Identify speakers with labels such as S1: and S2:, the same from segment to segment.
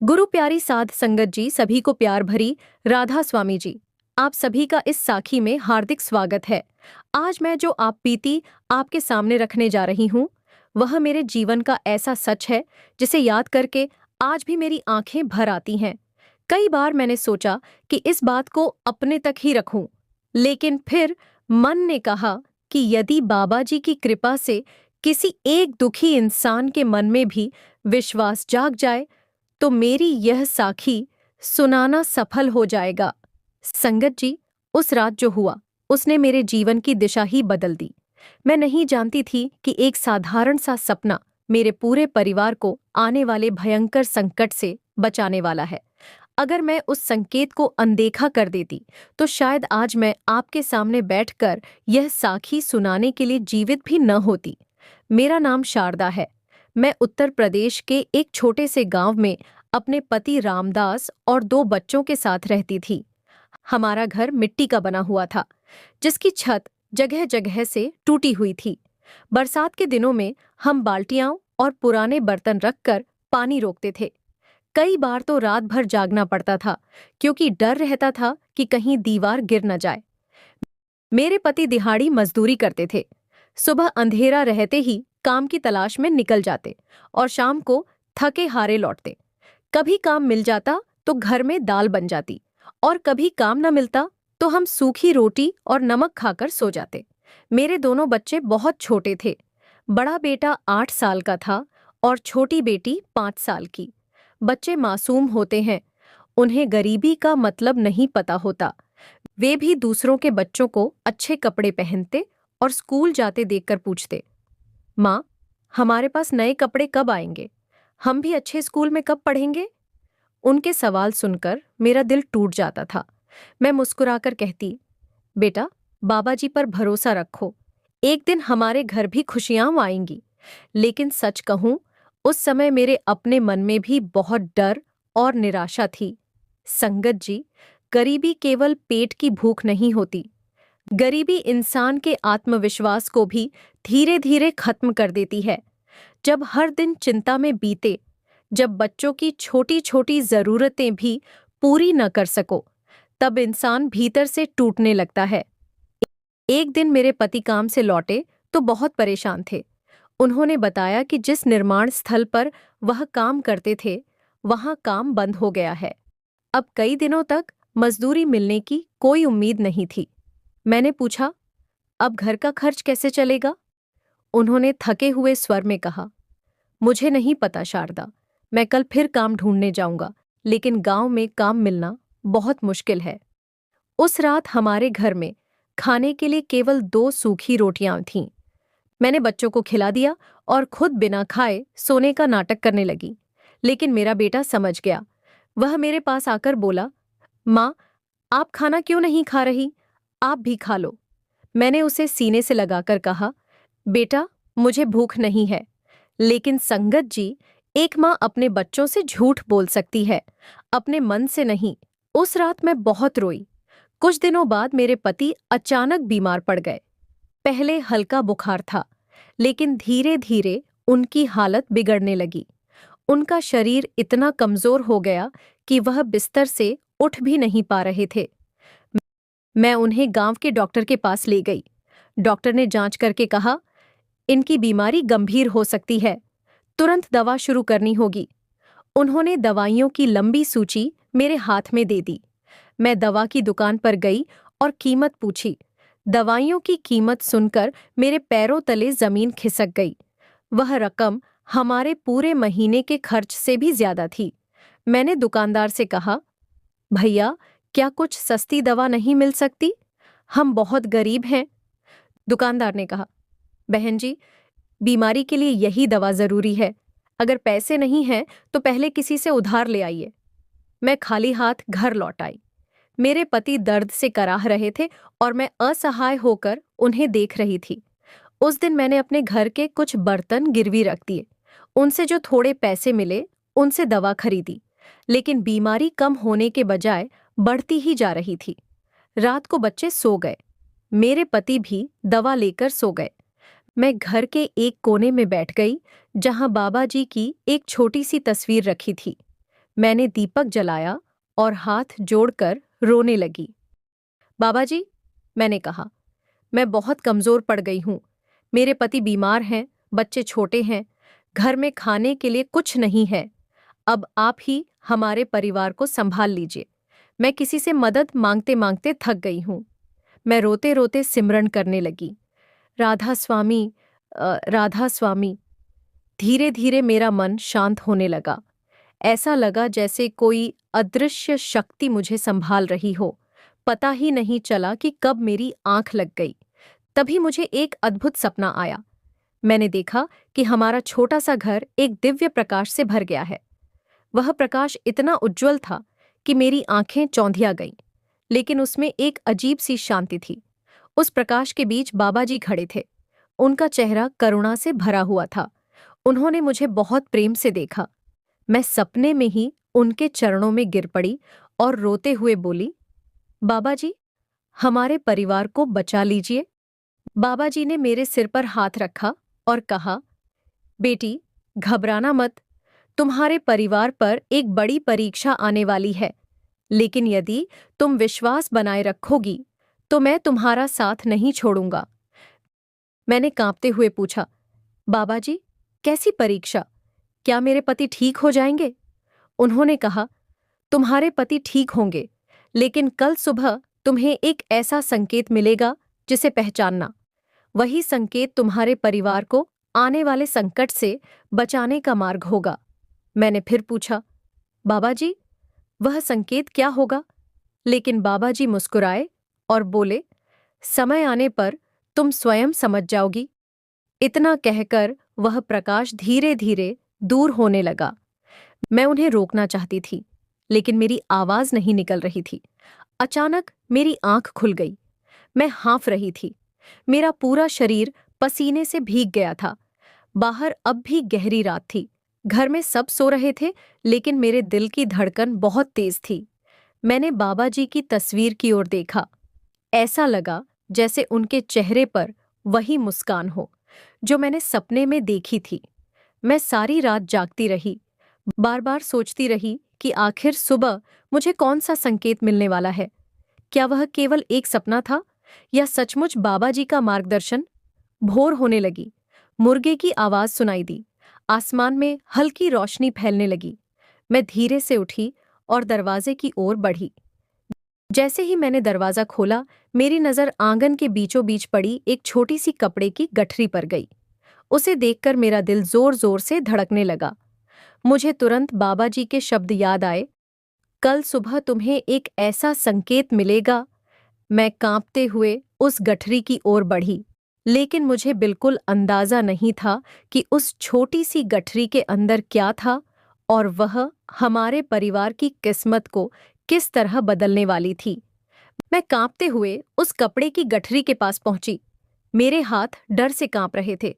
S1: गुरु प्यारी साध संगत जी, सभी को प्यार भरी राधा स्वामी जी। आप सभी का इस साखी में हार्दिक स्वागत है। आज मैं जो आप बीती आपके सामने रखने जा रही हूँ, वह मेरे जीवन का ऐसा सच है जिसे याद करके आज भी मेरी आंखें भर आती हैं। कई बार मैंने सोचा कि इस बात को अपने तक ही रखूं, लेकिन फिर मन ने कहा कि यदि बाबा जी की कृपा से किसी एक दुखी इंसान के मन में भी विश्वास जाग जाए तो मेरी यह साखी सुनाना सफल हो जाएगा। संगत जी, उस रात जो हुआ उसने मेरे जीवन की दिशा ही बदल दी। मैं नहीं जानती थी कि एक साधारण सा सपना मेरे पूरे परिवार को आने वाले भयंकर संकट से बचाने वाला है। अगर मैं उस संकेत को अनदेखा कर देती तो शायद आज मैं आपके सामने बैठकर यह साखी सुनाने के लिए जीवित भी न होती। मेरा नाम शारदा है। मैं उत्तर प्रदेश के एक छोटे से गांव में अपने पति रामदास और 2 बच्चों के साथ रहती थी। हमारा घर मिट्टी का बना हुआ था, जिसकी छत जगह जगह से टूटी हुई थी। बरसात के दिनों में हम बाल्टियां और पुराने बर्तन रखकर पानी रोकते थे। कई बार तो रात भर जागना पड़ता था, क्योंकि डर रहता था कि कहीं दीवार गिर न जाए। मेरे पति दिहाड़ी मजदूरी करते थे। सुबह अंधेरा रहते ही काम की तलाश में निकल जाते और शाम को थके हारे लौटते। कभी काम मिल जाता तो घर में दाल बन जाती, और कभी काम न मिलता तो हम सूखी रोटी और नमक खाकर सो जाते। मेरे दोनों बच्चे बहुत छोटे थे। बड़ा बेटा 8 साल का था और छोटी बेटी 5 साल की। बच्चे मासूम होते हैं, उन्हें गरीबी का मतलब नहीं पता होता। वे भी दूसरों के बच्चों को अच्छे कपड़े पहनते और स्कूल जाते देखकर पूछते, माँ, हमारे पास नए कपड़े कब आएंगे? हम भी अच्छे स्कूल में कब पढ़ेंगे? उनके सवाल सुनकर मेरा दिल टूट जाता था। मैं मुस्कुराकर कहती, बेटा, बाबा जी पर भरोसा रखो, एक दिन हमारे घर भी खुशियां आएंगी। लेकिन सच कहूं, उस समय मेरे अपने मन में भी बहुत डर और निराशा थी। संगत जी, गरीबी केवल पेट की भूख नहीं होती। गरीबी इंसान के आत्मविश्वास को भी धीरे धीरे खत्म कर देती है। जब हर दिन चिंता में बीते, जब बच्चों की छोटी छोटी जरूरतें भी पूरी न कर सको, तब इंसान भीतर से टूटने लगता है। एक दिन मेरे पति काम से लौटे तो बहुत परेशान थे। उन्होंने बताया कि जिस निर्माण स्थल पर वह काम करते थे, वहां काम बंद हो गया है। अब कई दिनों तक मजदूरी मिलने की कोई उम्मीद नहीं थी। मैंने पूछा, अब घर का खर्च कैसे चलेगा? उन्होंने थके हुए स्वर में कहा, मुझे नहीं पता शारदा, मैं कल फिर काम ढूंढने जाऊंगा, लेकिन गांव में काम मिलना बहुत मुश्किल है। उस रात हमारे घर में खाने के लिए केवल 2 सूखी रोटियां थीं। मैंने बच्चों को खिला दिया और खुद बिना खाए सोने का नाटक करने लगी। लेकिन मेरा बेटा समझ गया। वह मेरे पास आकर बोला, माँ, आप खाना क्यों नहीं खा रही? आप भी खा लो। मैंने उसे सीने से लगाकर कहा, बेटा, मुझे भूख नहीं है। लेकिन संगत जी, एक माँ अपने बच्चों से झूठ बोल सकती है, अपने मन से नहीं। उस रात मैं बहुत रोई। कुछ दिनों बाद मेरे पति अचानक बीमार पड़ गए। पहले हल्का बुखार था, लेकिन धीरे धीरे उनकी हालत बिगड़ने लगी। उनका शरीर इतना कमजोर हो गया कि वह बिस्तर से उठ भी नहीं पा रहे थे। मैं उन्हें गांव के डॉक्टर के पास ले गई। डॉक्टर ने जांच करके कहा, इनकी बीमारी गंभीर हो सकती है, तुरंत दवा शुरू करनी होगी। उन्होंने दवाइयों की लंबी सूची मेरे हाथ में दे दी। मैं दवा की दुकान पर गई और कीमत पूछी। दवाइयों की कीमत सुनकर मेरे पैरों तले जमीन खिसक गई। वह रकम हमारे पूरे महीने के खर्च से भी ज्यादा थी। मैंने दुकानदार से कहा, भैया, क्या कुछ सस्ती दवा नहीं मिल सकती? हम बहुत गरीब हैं। दुकानदार ने कहा, बहन जी, बीमारी के लिए यही दवा जरूरी है। अगर पैसे नहीं हैं तो पहले किसी से उधार ले आइए। मैं खाली हाथ घर लौट आई। मेरे पति दर्द से कराह रहे थे और मैं असहाय होकर उन्हें देख रही थी। उस दिन मैंने अपने घर के कुछ बर्तन गिरवी रख दिए। उनसे जो थोड़े पैसे मिले, उनसे दवा खरीदी। लेकिन बीमारी कम होने के बजाय बढ़ती ही जा रही थी। रात को बच्चे सो गए। मेरे पति भी दवा लेकर सो गए। मैं घर के एक कोने में बैठ गई, जहां बाबा जी की एक छोटी सी तस्वीर रखी थी। मैंने दीपक जलाया और हाथ जोड़कर रोने लगी। बाबा जी, मैंने कहा, मैं बहुत कमजोर पड़ गई हूँ। मेरे पति बीमार हैं, बच्चे छोटे हैं, घर में खाने के लिए कुछ नहीं है। अब आप ही हमारे परिवार को संभाल लीजिए। मैं किसी से मदद मांगते मांगते थक गई हूँ। मैं रोते रोते सिमरन करने लगी, राधा स्वामी, राधा स्वामी। धीरे धीरे मेरा मन शांत होने लगा। ऐसा लगा जैसे कोई अदृश्य शक्ति मुझे संभाल रही हो। पता ही नहीं चला कि कब मेरी आंख लग गई। तभी मुझे एक अद्भुत सपना आया। मैंने देखा कि हमारा छोटा सा घर एक दिव्य प्रकाश से भर गया है। वह प्रकाश इतना उज्ज्वल था कि मेरी आंखें चौंधिया गईं, लेकिन उसमें एक अजीब सी शांति थी। उस प्रकाश के बीच बाबा जी खड़े थे। उनका चेहरा करुणा से भरा हुआ था। उन्होंने मुझे बहुत प्रेम से देखा। मैं सपने में ही उनके चरणों में गिर पड़ी और रोते हुए बोली, बाबा जी, हमारे परिवार को बचा लीजिए। बाबा जी ने मेरे सिर पर हाथ रखा और कहा, बेटी, घबराना मत। तुम्हारे परिवार पर एक बड़ी परीक्षा आने वाली है, लेकिन यदि तुम विश्वास बनाए रखोगी तो मैं तुम्हारा साथ नहीं छोड़ूंगा। मैंने कांपते हुए पूछा, बाबा जी, कैसी परीक्षा? क्या मेरे पति ठीक हो जाएंगे? उन्होंने कहा, तुम्हारे पति ठीक होंगे, लेकिन कल सुबह तुम्हें एक ऐसा संकेत मिलेगा जिसे पहचानना। वही संकेत तुम्हारे परिवार को आने वाले संकट से बचाने का मार्ग होगा। मैंने फिर पूछा, बाबा जी, वह संकेत क्या होगा? लेकिन बाबा जी मुस्कुराए और बोले, समय आने पर तुम स्वयं समझ जाओगी। इतना कहकर वह प्रकाश धीरे धीरे दूर होने लगा। मैं उन्हें रोकना चाहती थी, लेकिन मेरी आवाज नहीं निकल रही थी। अचानक मेरी आंख खुल गई। मैं हाँफ रही थी। मेरा पूरा शरीर पसीने से भीग गया था। बाहर अब भी गहरी रात थी। घर में सब सो रहे थे, लेकिन मेरे दिल की धड़कन बहुत तेज थी। मैंने बाबा जी की तस्वीर की ओर देखा। ऐसा लगा जैसे उनके चेहरे पर वही मुस्कान हो जो मैंने सपने में देखी थी। मैं सारी रात जागती रही, बार बार सोचती रही कि आखिर सुबह मुझे कौन सा संकेत मिलने वाला है। क्या वह केवल एक सपना था या सचमुच बाबा जी का मार्गदर्शन? भोर होने लगी। मुर्गे की आवाज सुनाई दी। आसमान में हल्की रोशनी फैलने लगी। मैं धीरे से उठी और दरवाजे की ओर बढ़ी। जैसे ही मैंने दरवाजा खोला, मेरी नजर आंगन के बीचों बीच पड़ी एक छोटी सी कपड़े की गठरी पर गई। उसे देखकर मेरा दिल जोर जोर से धड़कने लगा। मुझे तुरंत बाबा जी के शब्द याद आए, कल सुबह तुम्हें एक ऐसा संकेत मिलेगा। मैं कांपते हुए उस गठरी की ओर बढ़ी, लेकिन मुझे बिल्कुल अंदाजा नहीं था कि उस छोटी सी गठरी के अंदर क्या था और वह हमारे परिवार की किस्मत को किस तरह बदलने वाली थी। मैं कांपते हुए उस कपड़े की गठरी के पास पहुंची। मेरे हाथ डर से कांप रहे थे।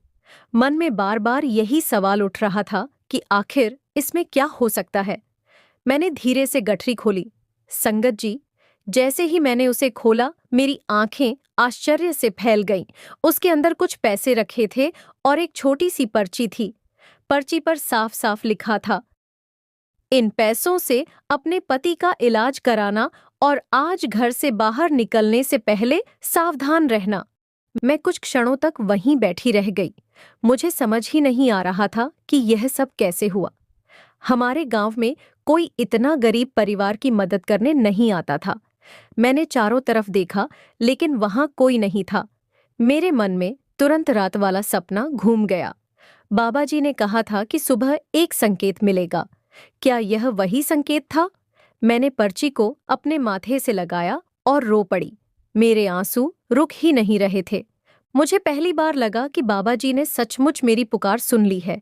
S1: मन में बार बार यही सवाल उठ रहा था कि आखिर इसमें क्या हो सकता है। मैंने धीरे से गठरी खोली। संगत जी, जैसे ही मैंने उसे खोला, मेरी आंखें आश्चर्य से फैल गईं। उसके अंदर कुछ पैसे रखे थे और एक छोटी सी पर्ची थी। पर्ची पर साफ साफ लिखा था, इन पैसों से अपने पति का इलाज कराना और आज घर से बाहर निकलने से पहले सावधान रहना। मैं कुछ क्षणों तक वहीं बैठी रह गई। मुझे समझ ही नहीं आ रहा था कि यह सब कैसे हुआ। हमारे गांव में कोई इतना गरीब परिवार की मदद करने नहीं आता था। मैंने चारों तरफ देखा, लेकिन वहां कोई नहीं था। मेरे मन में तुरंत रात वाला सपना घूम गया। बाबा जी ने कहा था कि सुबह एक संकेत मिलेगा। क्या यह वही संकेत था? मैंने पर्ची को अपने माथे से लगाया और रो पड़ी। मेरे आंसू रुक ही नहीं रहे थे। मुझे पहली बार लगा कि बाबा जी ने सचमुच मेरी पुकार सुन ली है।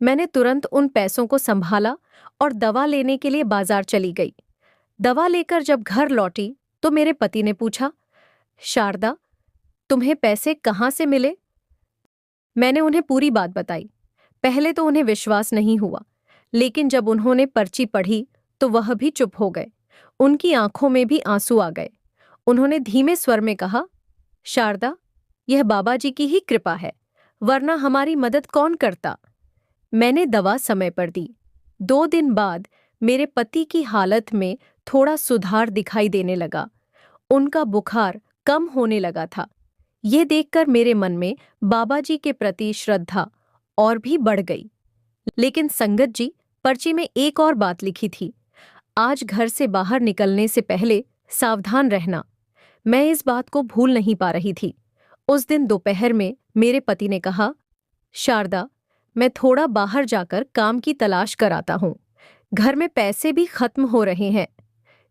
S1: मैंने तुरंत उन पैसों को संभाला और दवा लेने के लिए बाजार चली गई। दवा लेकर जब घर लौटी तो मेरे पति ने पूछा, शारदा, तुम्हें पैसे कहाँ से मिले? मैंने उन्हें पूरी बात बताई। पहले तो उन्हें विश्वास नहीं हुआ, लेकिन जब उन्होंने पर्ची पढ़ी तो वह भी चुप हो गए। उनकी आंखों में भी आंसू आ गए। उन्होंने धीमे स्वर में कहा, शारदा, यह बाबा जी की ही कृपा है, वरना हमारी मदद कौन करता? मैंने दवा समय पर दी। 2 दिन बाद मेरे पति की हालत में थोड़ा सुधार दिखाई देने लगा। उनका बुखार कम होने लगा था। ये देखकर मेरे मन में बाबा जी के प्रति श्रद्धा और भी बढ़ गई। लेकिन संगत जी, पर्ची में एक और बात लिखी थी, आज घर से बाहर निकलने से पहले सावधान रहना। मैं इस बात को भूल नहीं पा रही थी। उस दिन दोपहर में मेरे पति ने कहा, शारदा, मैं थोड़ा बाहर जाकर काम की तलाश कर आता हूं। घर में पैसे भी खत्म हो रहे हैं।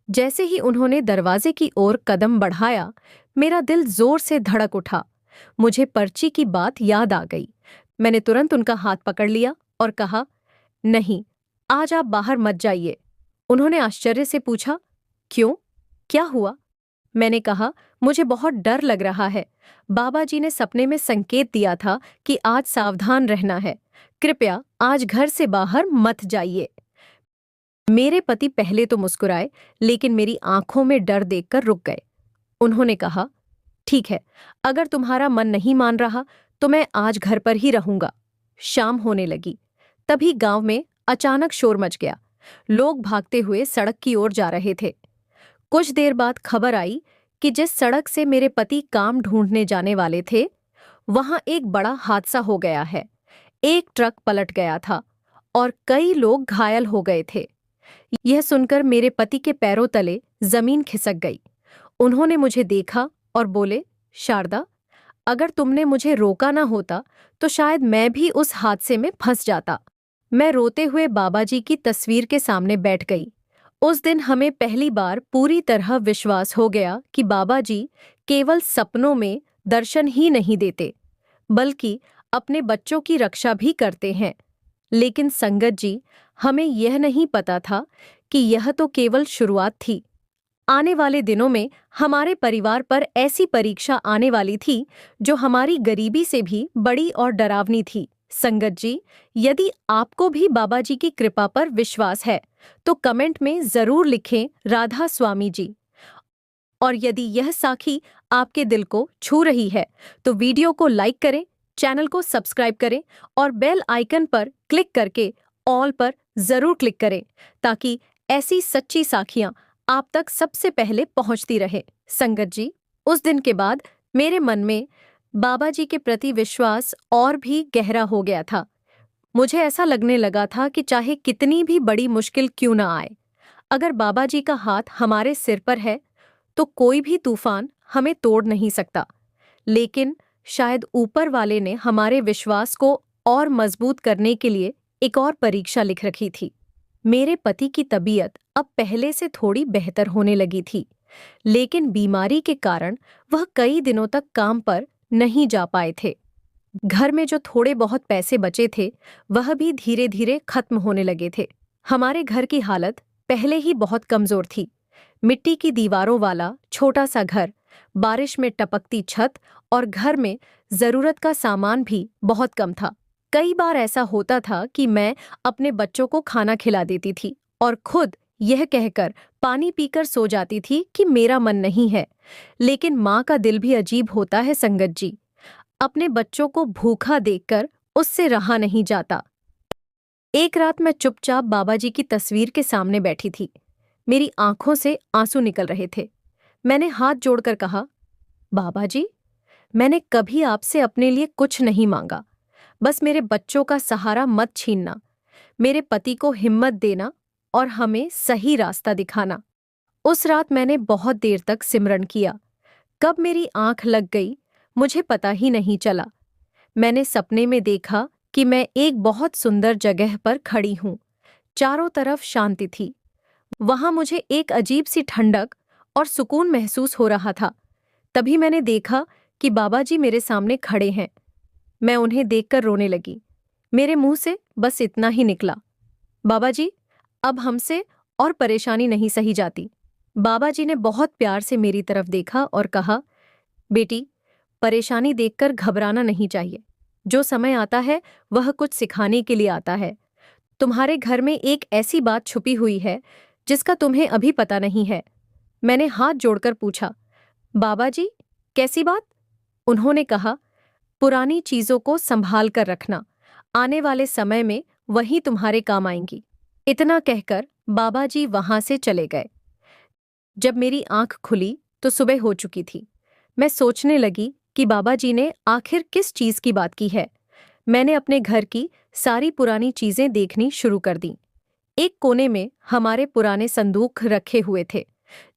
S1: जैसे ही उन्होंने दरवाजे की ओर कदम बढ़ाया, मेरा दिल जोर से धड़क उठा। मुझे पर्ची की बात याद आ गई। मैंने तुरंत उनका हाथ पकड़ लिया और कहा, नहीं, आज आप बाहर मत जाइए। उन्होंने आश्चर्य से पूछा, क्यों, क्या हुआ? मैंने कहा, मुझे बहुत डर लग रहा है। बाबा जी ने सपने में संकेत दिया था कि आज सावधान रहना है। कृपया आज घर से बाहर मत जाइए। मेरे पति पहले तो मुस्कुराए, लेकिन मेरी आंखों में डर देखकर रुक गए। उन्होंने कहा, ठीक है, अगर तुम्हारा मन नहीं मान रहा तो मैं आज घर पर ही रहूंगा। शाम होने लगी। तभी गांव में अचानक शोर मच गया। लोग भागते हुए सड़क की ओर जा रहे थे। कुछ देर बाद खबर आई कि जिस सड़क से मेरे पति काम ढूंढने जाने वाले थे, वहां एक बड़ा हादसा हो गया है। एक ट्रक पलट गया था और कई लोग घायल हो गए थे। यह सुनकर मेरे पति के पैरों तले जमीन खिसक गई। उन्होंने मुझे देखा और बोले, शारदा, अगर तुमने मुझे रोका ना होता तो शायद मैं भी उस हादसे में फंस जाता। मैं रोते हुए बाबा जी की तस्वीर के सामने बैठ गई। उस दिन हमें पहली बार पूरी तरह विश्वास हो गया कि बाबा जी केवल सपनों में दर्शन ही नहीं देते, बल्कि अपने बच्चों की रक्षा भी करते हैं। लेकिन संगत जी, हमें यह नहीं पता था कि यह तो केवल शुरुआत थी। आने वाले दिनों में हमारे परिवार पर ऐसी परीक्षा आने वाली थी जो हमारी गरीबी से भी बड़ी और डरावनी थी। संगत जी, यदि आपको भी बाबा जी की कृपा पर विश्वास है तो कमेंट में जरूर लिखें, राधा स्वामी जी। और यदि यह साखी आपके दिल को छू रही है तो वीडियो को लाइक करें, चैनल को सब्सक्राइब करें और बेल आइकन पर क्लिक करके ऑल पर जरूर क्लिक करें, ताकि ऐसी सच्ची साखियां आप तक सबसे पहले पहुंचती रहे। संगत जी, उस दिन के बाद मेरे मन में बाबा जी के प्रति विश्वास और भी गहरा हो गया था। मुझे ऐसा लगने लगा था कि चाहे कितनी भी बड़ी मुश्किल क्यों ना आए, अगर बाबा जी का हाथ हमारे सिर पर है तो कोई भी तूफान हमें तोड़ नहीं सकता। लेकिन शायद ऊपर वाले ने हमारे विश्वास को और मजबूत करने के लिए एक और परीक्षा लिख रखी थी। मेरे पति की तबीयत अब पहले से थोड़ी बेहतर होने लगी थी, लेकिन बीमारी के कारण वह कई दिनों तक काम पर नहीं जा पाए थे। घर में जो थोड़े बहुत पैसे बचे थे, वह भी धीरे धीरे खत्म होने लगे थे। हमारे घर की हालत पहले ही बहुत कमजोर थी। मिट्टी की दीवारों वाला छोटा सा घर, बारिश में टपकती छत और घर में जरूरत का सामान भी बहुत कम था। कई बार ऐसा होता था कि मैं अपने बच्चों को खाना खिला देती थी और खुद यह कहकर पानी पीकर सो जाती थी कि मेरा मन नहीं है। लेकिन माँ का दिल भी अजीब होता है संगत जी। अपने बच्चों को भूखा देखकर उससे रहा नहीं जाता। एक रात मैं चुपचाप बाबा जी की तस्वीर के सामने बैठी थी। मेरी आंखों से आंसू निकल रहे थे। मैंने हाथ जोड़कर कहा, बाबा जी, मैंने कभी आपसे अपने लिए कुछ नहीं मांगा। बस मेरे बच्चों का सहारा मत छीनना, मेरे पति को हिम्मत देना और हमें सही रास्ता दिखाना। उस रात मैंने बहुत देर तक सिमरन किया। कब मेरी आंख लग गई मुझे पता ही नहीं चला। मैंने सपने में देखा कि मैं एक बहुत सुंदर जगह पर खड़ी हूँ। चारों तरफ शांति थी। वहां मुझे एक अजीब सी ठंडक और सुकून महसूस हो रहा था। तभी मैंने देखा कि बाबा जी मेरे सामने खड़े हैं। मैं उन्हें देखकर रोने लगी। मेरे मुंह से बस इतना ही निकला, बाबा जी, अब हमसे और परेशानी नहीं सही जाती। बाबा जी ने बहुत प्यार से मेरी तरफ देखा और कहा, बेटी, परेशानी देखकर घबराना नहीं चाहिए। जो समय आता है वह कुछ सिखाने के लिए आता है। तुम्हारे घर में एक ऐसी बात छुपी हुई है जिसका तुम्हें अभी पता नहीं है। मैंने हाथ जोड़कर पूछा, बाबा जी, कैसी बात? उन्होंने कहा, पुरानी चीजों को संभाल कर रखना, आने वाले समय में वही तुम्हारे काम आएंगी। इतना कहकर बाबा जी वहां से चले गए। जब मेरी आंख खुली तो सुबह हो चुकी थी। मैं सोचने लगी कि बाबा जी ने आखिर किस चीज की बात की है। मैंने अपने घर की सारी पुरानी चीजें देखनी शुरू कर दी। एक कोने में हमारे पुराने संदूक रखे हुए थे,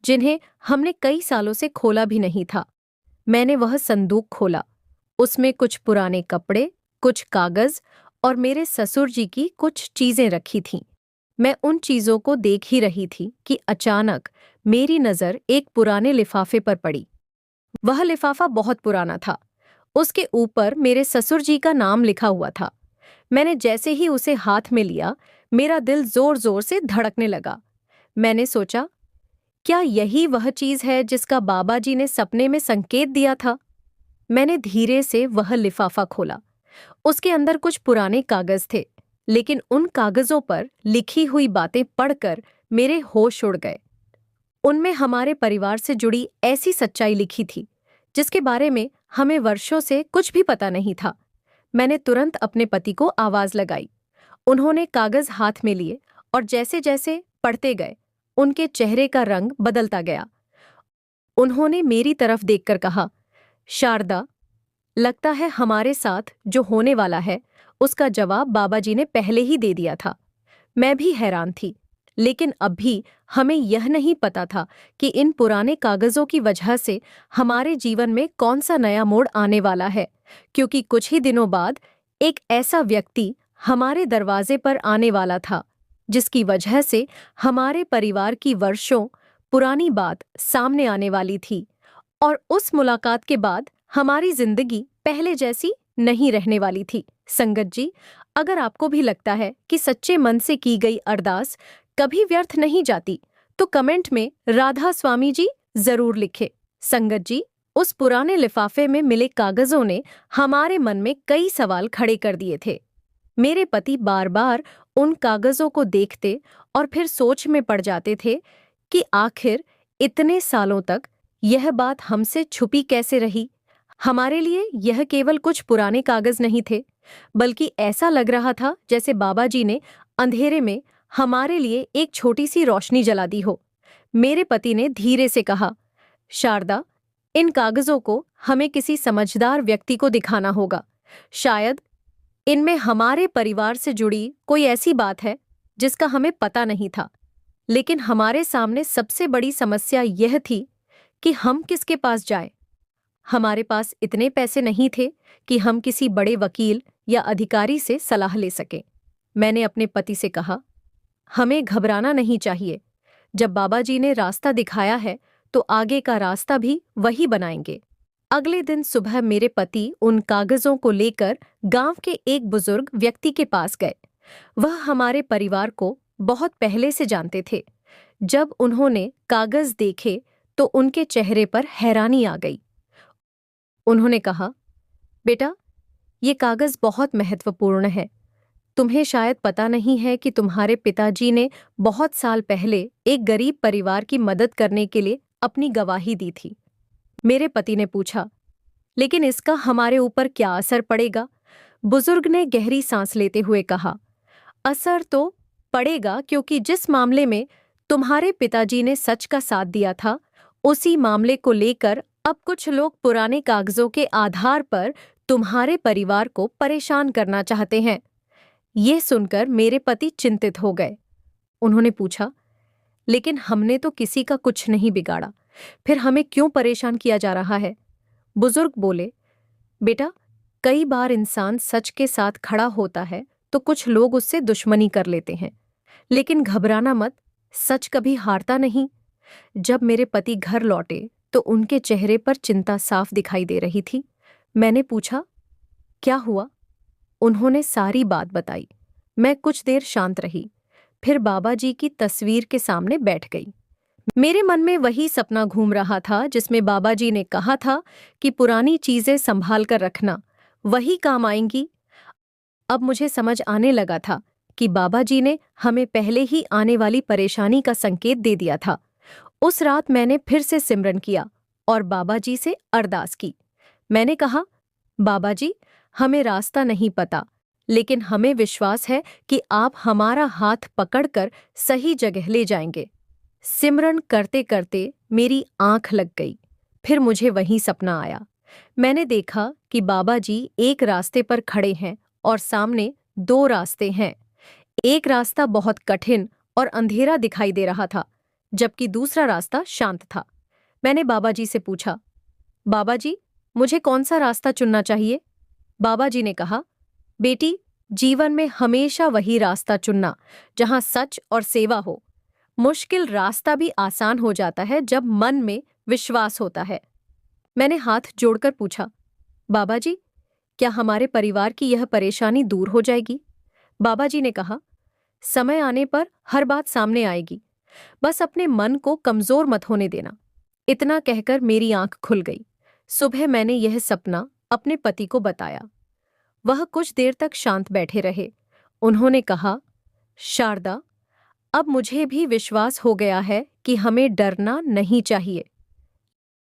S1: जिन्हें हमने कई सालों से खोला भी नहीं था। मैंने वह संदूक खोला। उसमें कुछ पुराने कपड़े, कुछ कागज और मेरे ससुर जी की कुछ चीजें रखी थीं। मैं उन चीजों को देख ही रही थी कि अचानक मेरी नजर एक पुराने लिफाफे पर पड़ी। वह लिफाफा बहुत पुराना था। उसके ऊपर मेरे ससुर जी का नाम लिखा हुआ था। मैंने जैसे ही उसे हाथ में लिया, मेरा दिल जोर जोर से धड़कने लगा। मैंने सोचा, क्या यही वह चीज है जिसका बाबा जी ने सपने में संकेत दिया था? मैंने धीरे से वह लिफाफा खोला। उसके अंदर कुछ पुराने कागज थे, लेकिन उन कागजों पर लिखी हुई बातें पढ़कर मेरे होश उड़ गए। उनमें हमारे परिवार से जुड़ी ऐसी सच्चाई लिखी थी जिसके बारे में हमें वर्षों से कुछ भी पता नहीं था। मैंने तुरंत अपने पति को आवाज लगाई। उन्होंने कागज हाथ में लिए और जैसे जैसे पढ़ते गए, उनके चेहरे का रंग बदलता गया। उन्होंने मेरी तरफ देखकर कहा, शारदा, लगता है हमारे साथ जो होने वाला है उसका जवाब बाबा जी ने पहले ही दे दिया था। मैं भी हैरान थी, लेकिन अब भी हमें यह नहीं पता था कि इन पुराने कागजों की वजह से हमारे जीवन में कौन सा नया मोड़ आने वाला है, क्योंकि कुछ ही दिनों बाद एक ऐसा व्यक्ति हमारे दरवाजे पर आने वाला था जिसकी वजह से हमारे परिवार की वर्षों पुरानी बात सामने आने वाली थी। और उस मुलाकात के बाद हमारी जिंदगी पहले जैसी नहीं रहने वाली थी। संगत जी, अगर आपको भी लगता है कि सच्चे मन से की गई अरदास कभी व्यर्थ नहीं जाती, तो कमेंट में राधा स्वामी जी जरूर लिखें। संगत जी, उस पुराने लिफाफे में मिले कागजों ने हमारे मन में कई सवाल खड़े कर दिए थे। मेरे पति बार बार उन कागजों को देखते और फिर सोच में पड़ जाते थे कि आखिर इतने सालों तक यह बात हमसे छुपी कैसे रही। हमारे लिए यह केवल कुछ पुराने कागज नहीं थे, बल्कि ऐसा लग रहा था जैसे बाबा जी ने अंधेरे में हमारे लिए एक छोटी सी रोशनी जला दी हो। मेरे पति ने धीरे से कहा, शारदा, इन कागजों को हमें किसी समझदार व्यक्ति को दिखाना होगा। शायद इनमें हमारे परिवार से जुड़ी कोई ऐसी बात है जिसका हमें पता नहीं था। लेकिन हमारे सामने सबसे बड़ी समस्या यह थी कि हम किसके पास जाएं। हमारे पास इतने पैसे नहीं थे कि हम किसी बड़े वकील या अधिकारी से सलाह ले सकें। मैंने अपने पति से कहा, हमें घबराना नहीं चाहिए। जब बाबा जी ने रास्ता दिखाया है तो आगे का रास्ता भी वही बनाएंगे। अगले दिन सुबह मेरे पति उन कागजों को लेकर गांव के एक बुजुर्ग व्यक्ति के पास गए। वह हमारे परिवार को बहुत पहले से जानते थे। जब उन्होंने कागज देखे तो उनके चेहरे पर हैरानी आ गई। उन्होंने कहा, बेटा, ये कागज बहुत महत्वपूर्ण है। तुम्हें शायद पता नहीं है कि तुम्हारे पिताजी ने बहुत साल पहले एक गरीब परिवार की मदद करने के लिए अपनी गवाही दी थी। मेरे पति ने पूछा, लेकिन इसका हमारे ऊपर क्या असर पड़ेगा? बुजुर्ग ने गहरी सांस लेते हुए कहा, असर तो पड़ेगा, क्योंकि जिस मामले में तुम्हारे पिताजी ने सच का साथ दिया था, उसी मामले को लेकर अब कुछ लोग पुराने कागजों के आधार पर तुम्हारे परिवार को परेशान करना चाहते हैं। यह सुनकर मेरे पति चिंतित हो गए। उन्होंने पूछा, लेकिन हमने तो किसी का कुछ नहीं बिगाड़ा, फिर हमें क्यों परेशान किया जा रहा है? बुजुर्ग बोले, बेटा, कई बार इंसान सच के साथ खड़ा होता है तो कुछ लोग उससे दुश्मनी कर लेते हैं, लेकिन घबराना मत, सच कभी हारता नहीं। जब मेरे पति घर लौटे तो उनके चेहरे पर चिंता साफ दिखाई दे रही थी। मैंने पूछा, क्या हुआ? उन्होंने सारी बात बताई। मैं कुछ देर शांत रही, फिर बाबा जी की तस्वीर के सामने बैठ गई। मेरे मन में वही सपना घूम रहा था जिसमें बाबा जी ने कहा था कि पुरानी चीजें संभाल कर रखना, वही काम आएंगी। अब मुझे समझ आने लगा था कि बाबा जी ने हमें पहले ही आने वाली परेशानी का संकेत दे दिया था। उस रात मैंने फिर से सिमरन किया और बाबा जी से अरदास की। मैंने कहा, बाबा जी, हमें रास्ता नहीं पता, लेकिन हमें विश्वास है कि आप हमारा हाथ पकड़कर सही जगह ले जाएंगे। सिमरन करते करते मेरी आंख लग गई। फिर मुझे वही सपना आया। मैंने देखा कि बाबा जी एक रास्ते पर खड़े हैं और सामने दो रास्ते हैं। एक रास्ता बहुत कठिन और अंधेरा दिखाई दे रहा था, जबकि दूसरा रास्ता शांत था। मैंने बाबा जी से पूछा, बाबा जी, मुझे कौन सा रास्ता चुनना चाहिए? बाबा जी ने कहा, बेटी, जीवन में हमेशा वही रास्ता चुनना जहां सच और सेवा हो। मुश्किल रास्ता भी आसान हो जाता है जब मन में विश्वास होता है। मैंने हाथ जोड़कर पूछा, बाबा जी, क्या हमारे परिवार की यह परेशानी दूर हो जाएगी? बाबा जी ने कहा, समय आने पर हर बात सामने आएगी। बस अपने मन को कमजोर मत होने देना। इतना कहकर मेरी आंख खुल गई। सुबह मैंने यह सपना अपने पति को बताया। वह कुछ देर तक शांत बैठे रहे। उन्होंने कहा, शारदा, अब मुझे भी विश्वास हो गया है कि हमें डरना नहीं चाहिए।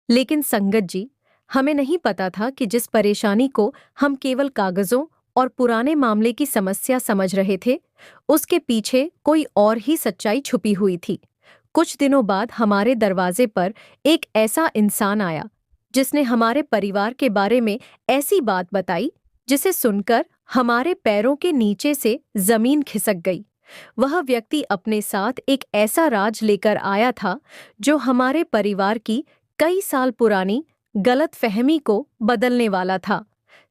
S1: लेकिन संगत जी, हमें नहीं पता था कि जिस परेशानी को हम केवल कागजों और पुराने मामले की समस्या समझ रहे थे, उसके पीछे कोई और ही सच्चाई छुपी हुई थी। कुछ दिनों बाद हमारे दरवाजे पर एक ऐसा इंसान आया जिसने हमारे परिवार के बारे में ऐसी बात बताई जिसे सुनकर हमारे पैरों के नीचे से जमीन खिसक गई। वह व्यक्ति अपने साथ एक ऐसा राज लेकर आया था जो हमारे परिवार की कई साल पुरानी गलतफहमी को बदलने वाला था।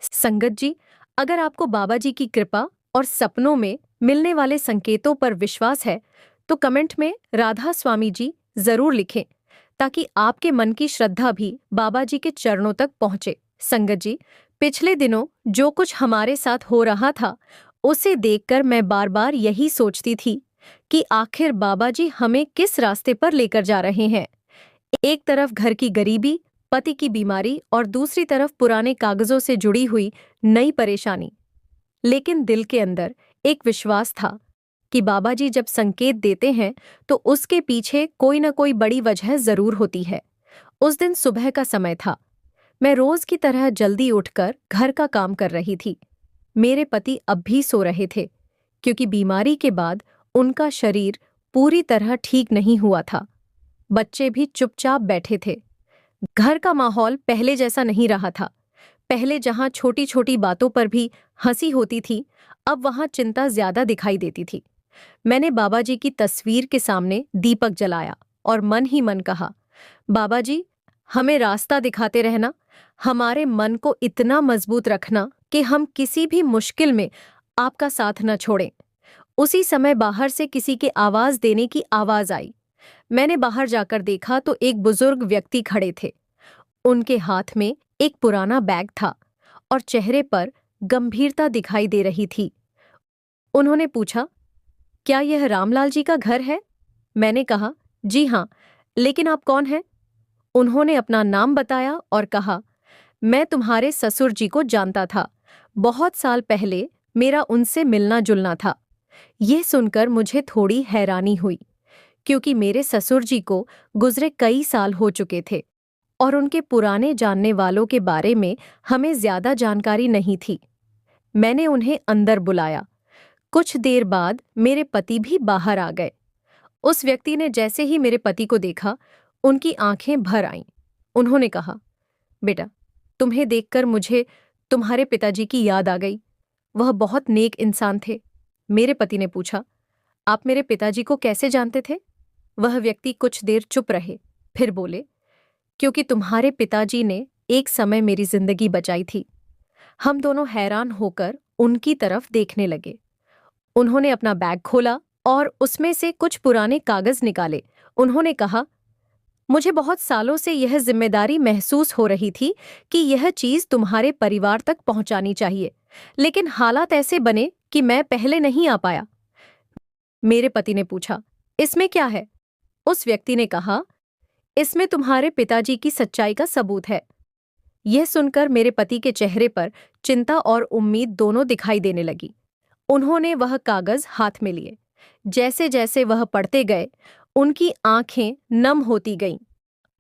S1: संगत जी, अगर आपको बाबा जी की कृपा और सपनों में मिलने वाले संकेतों पर विश्वास है, तो कमेंट में राधा स्वामी जी जरूर लिखें, ताकि आपके मन की श्रद्धा भी बाबा जी के चरणों तक पहुंचे। संगत जी, पिछले दिनों जो कुछ हमारे साथ हो रहा था, उसे देखकर मैं बार बार यही सोचती थी कि आखिर बाबा जी हमें किस रास्ते पर लेकर जा रहे हैं। एक तरफ घर की गरीबी, पति की बीमारी और दूसरी तरफ पुराने कागजों से जुड़ी हुई नई परेशानी। लेकिन दिल के अंदर एक विश्वास था कि बाबा जी जब संकेत देते हैं तो उसके पीछे कोई न कोई बड़ी वजह जरूर होती है। उस दिन सुबह का समय था। मैं रोज की तरह जल्दी उठकर घर का काम कर रही थी। मेरे पति अब भी सो रहे थे, क्योंकि बीमारी के बाद उनका शरीर पूरी तरह ठीक नहीं हुआ था। बच्चे भी चुपचाप बैठे थे। घर का माहौल पहले जैसा नहीं रहा था। पहले जहां छोटी छोटी बातों पर भी हंसी होती थी, अब वहां चिंता ज्यादा दिखाई देती थी। मैंने बाबा जी की तस्वीर के सामने दीपक जलाया और मन ही मन कहा, बाबा जी, हमें रास्ता दिखाते रहना, हमारे मन को इतना मजबूत रखना कि हम किसी भी मुश्किल में आपका साथ न छोड़ें। उसी समय बाहर से किसी के आवाज देने की आवाज आई। मैंने बाहर जाकर देखा तो एक बुजुर्ग व्यक्ति खड़े थे। उनके हाथ में एक पुराना बैग था और चेहरे पर गंभीरता दिखाई दे रही थी। उन्होंने पूछा, क्या यह रामलाल जी का घर है? मैंने कहा, जी हाँ, लेकिन आप कौन हैं? उन्होंने अपना नाम बताया और कहा, मैं तुम्हारे ससुर जी को जानता था। बहुत साल पहले मेरा उनसे मिलना जुलना था। यह सुनकर मुझे थोड़ी हैरानी हुई, क्योंकि मेरे ससुर जी को गुजरे कई साल हो चुके थे और उनके पुराने जानने वालों के बारे में हमें ज्यादा जानकारी नहीं थी। मैंने उन्हें अंदर बुलाया। कुछ देर बाद मेरे पति भी बाहर आ गए। उस व्यक्ति ने जैसे ही मेरे पति को देखा, उनकी आंखें भर आईं। उन्होंने कहा, बेटा, तुम्हें देखकर मुझे तुम्हारे पिताजी की याद आ गई। वह बहुत नेक इंसान थे। मेरे पति ने पूछा, आप मेरे पिताजी को कैसे जानते थे? वह व्यक्ति कुछ देर चुप रहे, फिर बोले, क्योंकि तुम्हारे पिताजी ने एक समय मेरी जिंदगी बचाई थी। हम दोनों हैरान होकर उनकी तरफ देखने लगे। उन्होंने अपना बैग खोला और उसमें से कुछ पुराने कागज निकाले। उन्होंने कहा, मुझे बहुत सालों से यह जिम्मेदारी महसूस हो रही थी कि यह चीज तुम्हारे परिवार तक पहुंचानी चाहिए, लेकिन हालात ऐसे बने कि मैं पहले नहीं आ पाया। मेरे पति ने पूछा, इसमें क्या है? उस व्यक्ति ने कहा, इसमें तुम्हारे पिताजी की सच्चाई का सबूत है। यह सुनकर मेरे पति के चेहरे पर चिंता और उम्मीद दोनों दिखाई देने लगी। उन्होंने वह कागज हाथ में लिए। जैसे जैसे वह पढ़ते गए, उनकी आंखें नम होती गईं।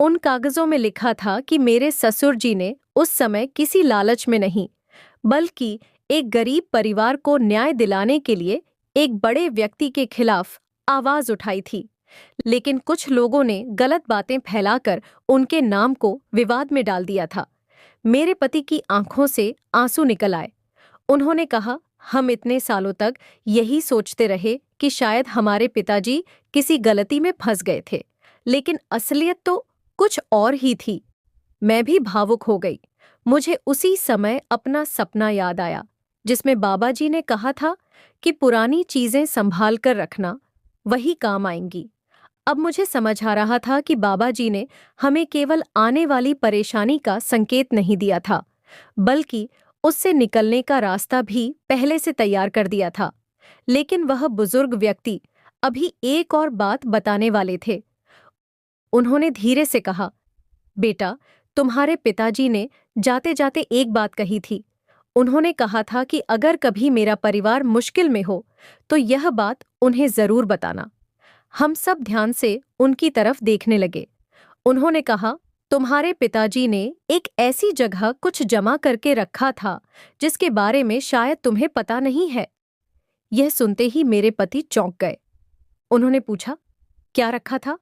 S1: उन कागजों में लिखा था कि मेरे ससुर जी ने उस समय किसी लालच में नहीं, बल्कि एक गरीब परिवार को न्याय दिलाने के लिए एक बड़े व्यक्ति के खिलाफ आवाज उठाई थी, लेकिन कुछ लोगों ने गलत बातें फैलाकर उनके नाम को विवाद में डाल दिया था। मेरे पति की आंखों से आंसू निकल आए। उन्होंने कहा, हम इतने सालों तक यही सोचते रहे कि शायद हमारे पिताजी किसी गलती में फंस गए थे, लेकिन असलियत तो कुछ और ही थी। मैं भी भावुक हो गई। मुझे उसी समय अपना सपना याद आया जिसमें बाबा जी ने कहा था कि पुरानी चीजें संभाल कर रखना, वही काम आएंगी। अब मुझे समझ आ रहा था कि बाबा जी ने हमें केवल आने वाली परेशानी का संकेत नहीं दिया था, बल्कि उससे निकलने का रास्ता भी पहले से तैयार कर दिया था। लेकिन वह बुजुर्ग व्यक्ति अभी एक और बात बताने वाले थे। उन्होंने धीरे से कहा, बेटा, तुम्हारे पिताजी ने जाते जाते एक बात कही थी। उन्होंने कहा था कि अगर कभी मेरा परिवार मुश्किल में हो तो यह बात उन्हें जरूर बताना। हम सब ध्यान से उनकी तरफ देखने लगे। उन्होंने कहा, तुम्हारे पिताजी ने एक ऐसी जगह कुछ जमा करके रखा था जिसके बारे में शायद तुम्हें पता नहीं है। यह सुनते ही मेरे पति चौंक गए। उन्होंने पूछा, क्या रखा था?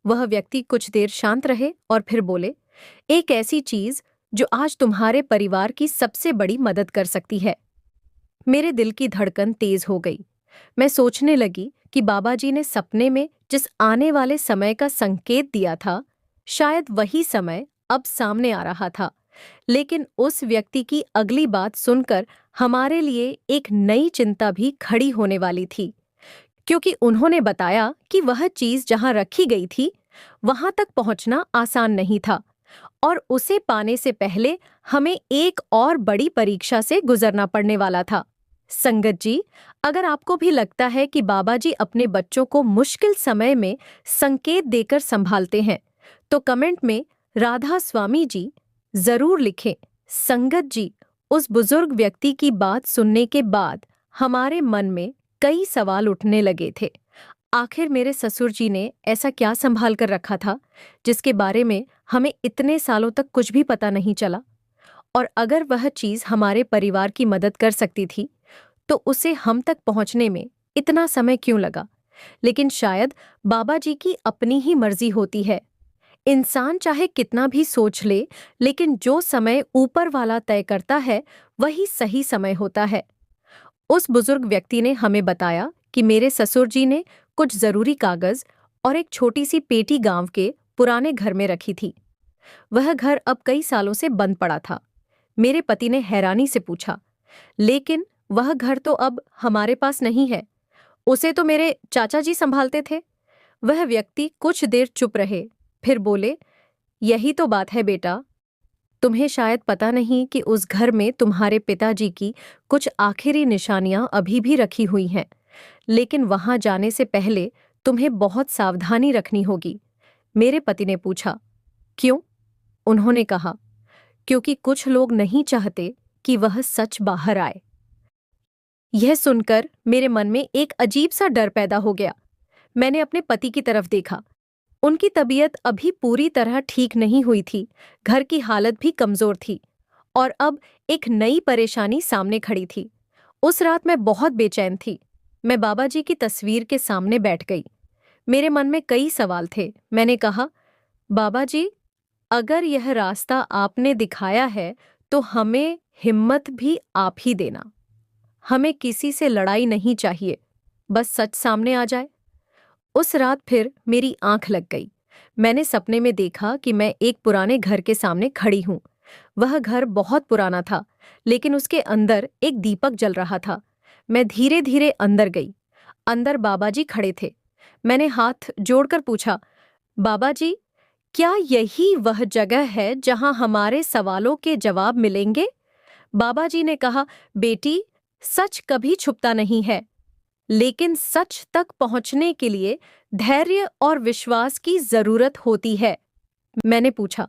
S1: वह व्यक्ति कुछ देर शांत रहे और फिर बोले, एक ऐसी चीज जो आज तुम्हारे परिवार की सबसे बड़ी मदद कर सकती है। मेरे दिल की धड़कन तेज हो गई। मैं सोचने लगी कि बाबा जी ने सपने में जिस आने वाले समय का संकेत दिया था, शायद वही समय अब सामने आ रहा था। लेकिन उस व्यक्ति की अगली बात सुनकर हमारे लिए एक नई चिंता भी खड़ी होने वाली थी, क्योंकि उन्होंने बताया कि वह चीज जहां रखी गई थी वहां तक पहुंचना आसान नहीं था और उसे पाने से पहले हमें एक और बड़ी परीक्षा से गुजरना पड़ने वाला था। संगत जी, अगर आपको भी लगता है कि बाबा जी अपने बच्चों को मुश्किल समय में संकेत देकर संभालते हैं, तो कमेंट में राधा स्वामी जी जरूर लिखें। संगत जी, उस बुजुर्ग व्यक्ति की बात सुनने के बाद हमारे मन में कई सवाल उठने लगे थे। आखिर मेरे ससुर जी ने ऐसा क्या संभाल कर रखा था जिसके बारे में हमें इतने सालों तक कुछ भी पता नहीं चला? और अगर वह चीज हमारे परिवार की मदद कर सकती थी तो उसे हम तक पहुंचने में इतना समय क्यों लगा? लेकिन शायद बाबा जी की अपनी ही मर्जी होती है। इंसान चाहे कितना भी सोच ले, लेकिन जो समय ऊपर वाला तय करता है वही सही समय होता है। उस बुजुर्ग व्यक्ति ने हमें बताया कि मेरे ससुर जी ने कुछ जरूरी कागज और एक छोटी सी पेटी गांव के पुराने घर में रखी थी। वह घर अब कई सालों से बंद पड़ा था। मेरे पति ने हैरानी से पूछा, लेकिन वह घर तो अब हमारे पास नहीं है, उसे तो मेरे चाचा जी संभालते थे। वह व्यक्ति कुछ देर चुप रहे, फिर बोले, यही तो बात है बेटा, तुम्हें शायद पता नहीं कि उस घर में तुम्हारे पिताजी की कुछ आखिरी निशानियां अभी भी रखी हुई हैं, लेकिन वहां जाने से पहले तुम्हें बहुत सावधानी रखनी होगी। मेरे पति ने पूछा, क्यों? उन्होंने कहा, क्योंकि कुछ लोग नहीं चाहते कि वह सच बाहर आए। यह सुनकर मेरे मन में एक अजीब सा डर पैदा हो गया। मैंने अपने पति की तरफ देखा। उनकी तबीयत अभी पूरी तरह ठीक नहीं हुई थी, घर की हालत भी कमजोर थी और अब एक नई परेशानी सामने खड़ी थी। उस रात मैं बहुत बेचैन थी। मैं बाबा जी की तस्वीर के सामने बैठ गई। मेरे मन में कई सवाल थे। मैंने कहा, बाबा जी, अगर यह रास्ता आपने दिखाया है तो हमें हिम्मत भी आप ही देना। हमें किसी से लड़ाई नहीं चाहिए, बस सच सामने आ जाए। उस रात फिर मेरी आंख लग गई। मैंने सपने में देखा कि मैं एक पुराने घर के सामने खड़ी हूं। वह घर बहुत पुराना था, लेकिन उसके अंदर एक दीपक जल रहा था। मैं धीरे धीरे अंदर गई। अंदर बाबा जी खड़े थे। मैंने हाथ जोड़कर पूछा, बाबा जी, क्या यही वह जगह है जहां हमारे सवालों के जवाब मिलेंगे? बाबा जी ने कहा, बेटी, सच कभी छुपता नहीं है, लेकिन सच तक पहुंचने के लिए धैर्य और विश्वास की जरूरत होती है। मैंने पूछा,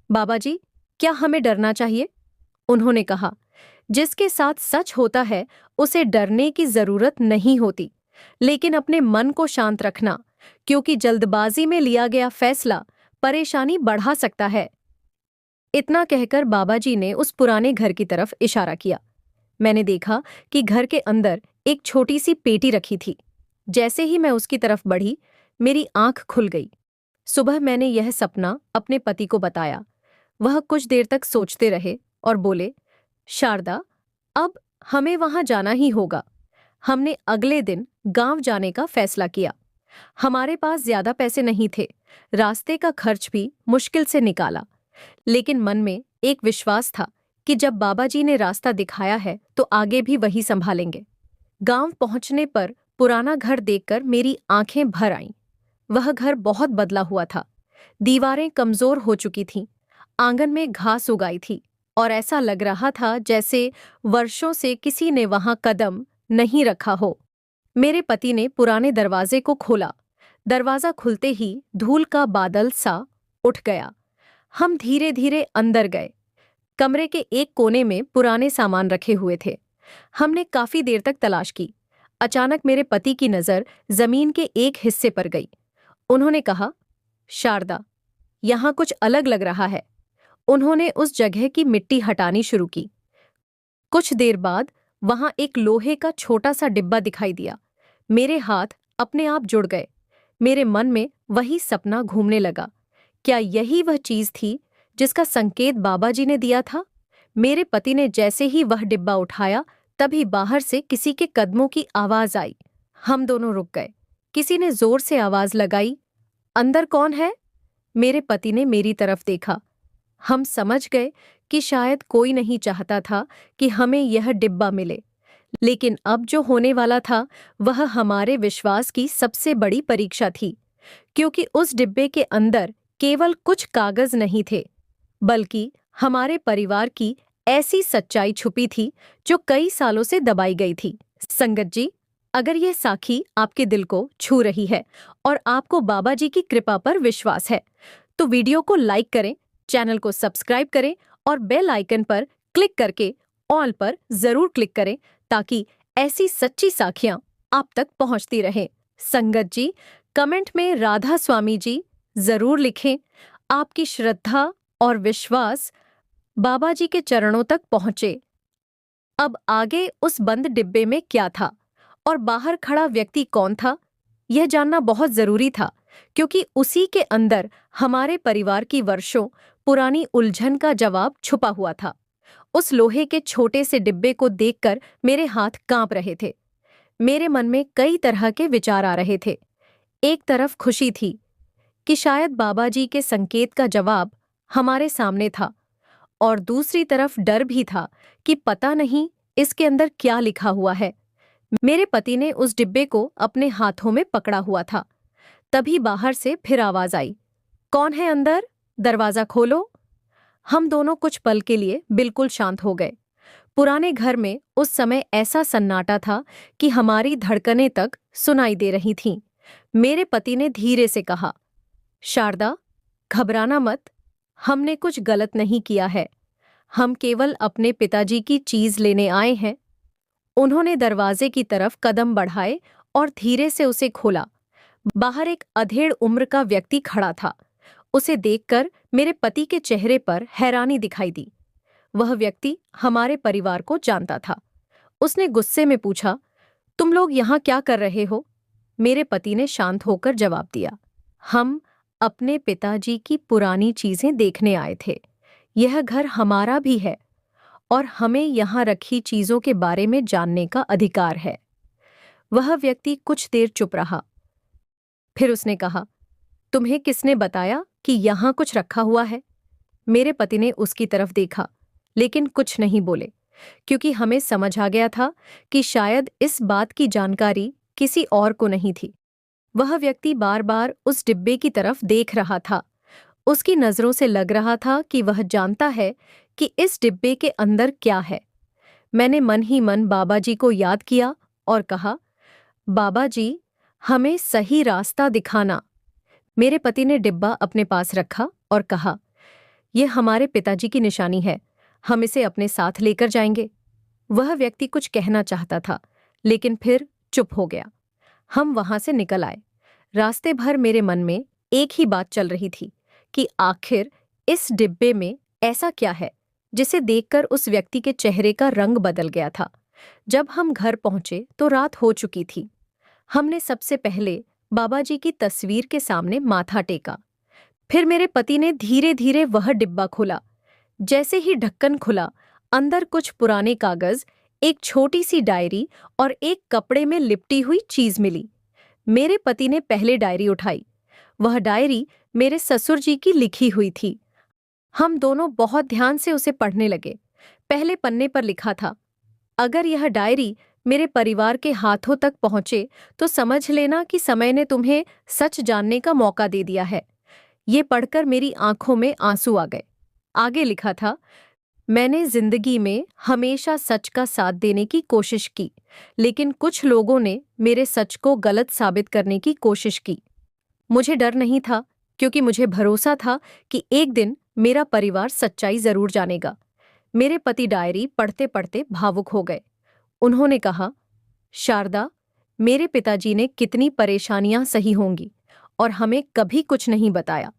S1: बाबा जी, क्या हमें डरना चाहिए? उन्होंने कहा, जिसके साथ सच होता है उसे डरने की जरूरत नहीं होती, लेकिन अपने मन को शांत रखना, क्योंकि जल्दबाजी में लिया गया फैसला परेशानी बढ़ा सकता है। इतना कहकर बाबा जी ने उस पुराने घर की तरफ इशारा किया। मैंने देखा कि घर के अंदर एक छोटी सी पेटी रखी थी। जैसे ही मैं उसकी तरफ बढ़ी, मेरी आंख खुल गई। सुबह मैंने यह सपना अपने पति को बताया। वह कुछ देर तक सोचते रहे और बोले, शारदा, अब हमें वहां जाना ही होगा। हमने अगले दिन गांव जाने का फैसला किया। हमारे पास ज्यादा पैसे नहीं थे, रास्ते का खर्च भी मुश्किल से निकाला, लेकिन मन में एक विश्वास था कि जब बाबा जी ने रास्ता दिखाया है तो आगे भी वही संभालेंगे। गांव पहुंचने पर पुराना घर देखकर मेरी आंखें भर आईं। वह घर बहुत बदला हुआ था। दीवारें कमजोर हो चुकी थीं, आंगन में घास उगाई थी और ऐसा लग रहा था जैसे वर्षों से किसी ने वहां कदम नहीं रखा हो। मेरे पति ने पुराने दरवाजे को खोला। दरवाजा खुलते ही धूल का बादल सा उठ गया। हम धीरे धीरे अंदर गए। कमरे के एक कोने में पुराने सामान रखे हुए थे। हमने काफी देर तक तलाश की। अचानक मेरे पति की नजर जमीन के एक हिस्से पर गई। उन्होंने कहा, शारदा, यहां कुछ अलग लग रहा है। उन्होंने उस जगह की मिट्टी हटानी शुरू की। कुछ देर बाद वहां एक लोहे का छोटा सा डिब्बा दिखाई दिया। मेरे हाथ अपने आप जुड़ गए। मेरे मन में वही सपना घूमने लगा। क्या यही वह चीज थी जिसका संकेत बाबा जी ने दिया था? मेरे पति ने जैसे ही वह डिब्बा उठाया, तभी बाहर से किसी के कदमों की आवाज आई। हम दोनों रुक गए। किसी ने जोर से आवाज लगाई, अंदर कौन है? मेरे पति ने मेरी तरफ देखा। हम समझ गए कि शायद कोई नहीं चाहता था कि हमें यह डिब्बा मिले, लेकिन अब जो होने वाला था वह हमारे विश्वास की सबसे बड़ी परीक्षा थी, क्योंकि उस डिब्बे के अंदर केवल कुछ कागज नहीं थे, बल्कि हमारे परिवार की ऐसी सच्चाई छुपी थी जो कई सालों से दबाई गई थी। संगत जी, अगर यह साखी आपके दिल को छू रही है और आपको बाबा जी की कृपा पर विश्वास है, तो वीडियो को लाइक करें, चैनल को सब्सक्राइब करें और बेल आइकन पर क्लिक करके ऑल पर जरूर क्लिक करें, ताकि ऐसी सच्ची साखियां आप तक पहुंचती रहें। संगत जी, कमेंट में राधा स्वामी जी जरूर लिखें। आपकी श्रद्धा और विश्वास बाबा जी के चरणों तक पहुंचे। अब आगे उस बंद डिब्बे में क्या था और बाहर खड़ा व्यक्ति कौन था, यह जानना बहुत जरूरी था, क्योंकि उसी के अंदर हमारे परिवार की वर्षों पुरानी उलझन का जवाब छुपा हुआ था। उस लोहे के छोटे से डिब्बे को देखकर मेरे हाथ कांप रहे थे। मेरे मन में कई तरह के विचार आ रहे थे। एक तरफ खुशी थी कि शायद बाबा जी के संकेत का जवाब हमारे सामने था, और दूसरी तरफ डर भी था कि पता नहीं इसके अंदर क्या लिखा हुआ है। मेरे पति ने उस डिब्बे को अपने हाथों में पकड़ा हुआ था। तभी बाहर से फिर आवाज आई, कौन है अंदर? दरवाजा खोलो। हम दोनों कुछ पल के लिए बिल्कुल शांत हो गए। पुराने घर में उस समय ऐसा सन्नाटा था कि हमारी धड़कनें तक सुनाई दे रही थीं। मेरे पति ने धीरे से कहा, शारदा, घबराना मत, हमने कुछ गलत नहीं किया है। हम केवल अपने पिताजी की चीज लेने आए हैं। उन्होंने दरवाजे की तरफ कदम बढ़ाए और धीरे से उसे खोला। बाहर एक अधेड़ उम्र का व्यक्ति खड़ा था। उसे देखकर मेरे पति के चेहरे पर हैरानी दिखाई दी। वह व्यक्ति हमारे परिवार को जानता था। उसने गुस्से में पूछा, तुम लोग यहाँ क्या कर रहे हो? मेरे पति ने शांत होकर जवाब दिया, हम अपने पिताजी की पुरानी चीजें देखने आए थे। यह घर हमारा भी है और हमें यहाँ रखी चीजों के बारे में जानने का अधिकार है। वह व्यक्ति कुछ देर चुप रहा। फिर उसने कहा, तुम्हें किसने बताया कि यहाँ कुछ रखा हुआ है? मेरे पति ने उसकी तरफ देखा, लेकिन कुछ नहीं बोले, क्योंकि हमें समझ आ गया था कि शायद इस बात की जानकारी किसी और को नहीं थी। वह व्यक्ति बार बार उस डिब्बे की तरफ देख रहा था। उसकी नजरों से लग रहा था कि वह जानता है कि इस डिब्बे के अंदर क्या है। मैंने मन ही मन बाबा जी को याद किया और कहा, बाबा जी, हमें सही रास्ता दिखाना। मेरे पति ने डिब्बा अपने पास रखा और कहा, यह हमारे पिताजी की निशानी है, हम इसे अपने साथ लेकर जाएंगे। वह व्यक्ति कुछ कहना चाहता था, लेकिन फिर चुप हो गया। हम वहां से निकल आए। रास्ते भर मेरे मन में एक ही बात चल रही थी कि आखिर इस डिब्बे में ऐसा क्या है जिसे देखकर उस व्यक्ति के चेहरे का रंग बदल गया था। जब हम घर पहुंचे तो रात हो चुकी थी। हमने सबसे पहले बाबा जी की तस्वीर के सामने माथा टेका। फिर मेरे पति ने धीरे धीरे वह डिब्बा खोला। जैसे ही ढक्कन खुला, अंदर कुछ पुराने कागज, एक छोटी सी डायरी और एक कपड़े में लिपटी हुई चीज मिली। मेरे पति ने पहले डायरी उठाई। वह डायरी मेरे ससुर जी की लिखी हुई थी। हम दोनों बहुत ध्यान से उसे पढ़ने लगे। पहले पन्ने पर लिखा था, अगर यह डायरी मेरे परिवार के हाथों तक पहुंचे तो समझ लेना कि समय ने तुम्हें सच जानने का मौका दे दिया है। ये पढ़कर मेरी आंखों में आंसू आ गए। आगे लिखा था, मैंने जिंदगी में हमेशा सच का साथ देने की कोशिश की, लेकिन कुछ लोगों ने मेरे सच को गलत साबित करने की कोशिश की। मुझे डर नहीं था, क्योंकि मुझे भरोसा था कि एक दिन मेरा परिवार सच्चाई जरूर जानेगा। मेरे पति डायरी पढ़ते पढ़ते भावुक हो गए। उन्होंने कहा, शारदा, मेरे पिताजी ने कितनी परेशानियां सही होंगी और हमें कभी कुछ नहीं बताया।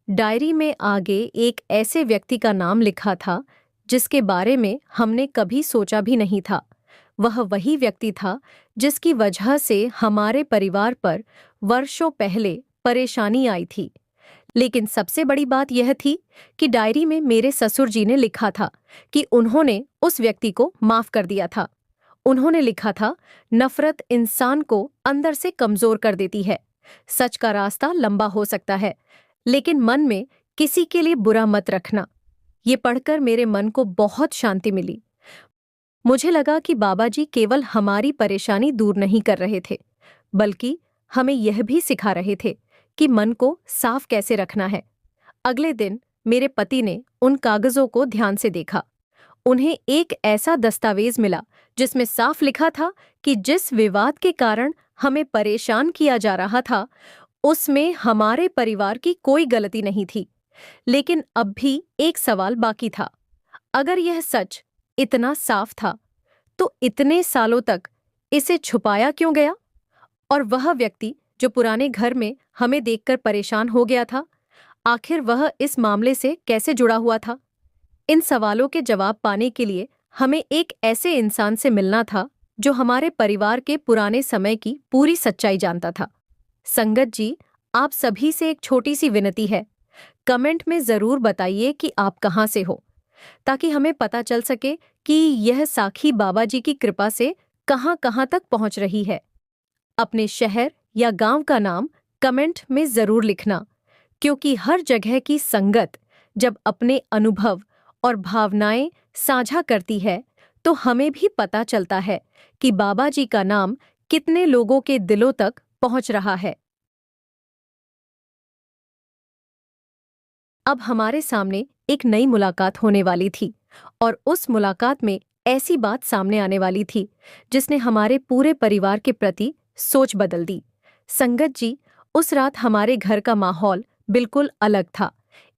S1: डायरी में आगे एक ऐसे व्यक्ति का नाम लिखा था जिसके बारे में हमने कभी सोचा भी नहीं था। वह वही व्यक्ति था जिसकी वजह से हमारे परिवार पर वर्षों पहले परेशानी आई थी। लेकिन सबसे बड़ी बात यह थी कि डायरी में मेरे ससुर जी ने लिखा था कि उन्होंने उस व्यक्ति को माफ कर दिया था। उन्होंने लिखा था, नफरत इंसान को अंदर से कमजोर कर देती है। सच का रास्ता लंबा हो सकता है, लेकिन मन में किसी के लिए बुरा मत रखना। ये पढ़कर मेरे मन को बहुत शांति मिली। मुझे लगा कि बाबा जी केवल हमारी परेशानी दूर नहीं कर रहे थे, बल्कि हमें यह भी सिखा रहे थे कि मन को साफ कैसे रखना है। अगले दिन मेरे पति ने उन कागजों को ध्यान से देखा। उन्हें एक ऐसा दस्तावेज मिला जिसमें साफ लिखा था कि जिस विवाद के कारण हमें परेशान किया जा रहा था, उसमें हमारे परिवार की कोई गलती नहीं थी। लेकिन अब भी एक सवाल बाकी था। अगर यह सच इतना साफ था, तो इतने सालों तक इसे छुपाया क्यों गया? और वह व्यक्ति जो पुराने घर में हमें देखकर परेशान हो गया था, आखिर वह इस मामले से कैसे जुड़ा हुआ था? इन सवालों के जवाब पाने के लिए हमें एक ऐसे इंसान से मिलना था जो हमारे परिवार के पुराने समय की पूरी सच्चाई जानता था। संगत जी, आप सभी से एक छोटी सी विनती है। कमेंट में जरूर बताइए कि आप कहाँ से हो, ताकि हमें पता चल सके कि यह साखी बाबा जी की कृपा से कहाँ कहाँ तक पहुँच रही है। अपने शहर या गांव का नाम कमेंट में जरूर लिखना, क्योंकि हर जगह की संगत जब अपने अनुभव और भावनाएं साझा करती है, तो हमें भी पता चलता है कि बाबा जी का नाम कितने लोगों के दिलों तक पहुंच रहा है। अब हमारे सामने एक नई मुलाकात होने वाली थी, और उस मुलाकात में ऐसी बात सामने आने वाली थी जिसने हमारे पूरे परिवार के प्रति सोच बदल दी। संगत जी, उस रात हमारे घर का माहौल बिल्कुल अलग था।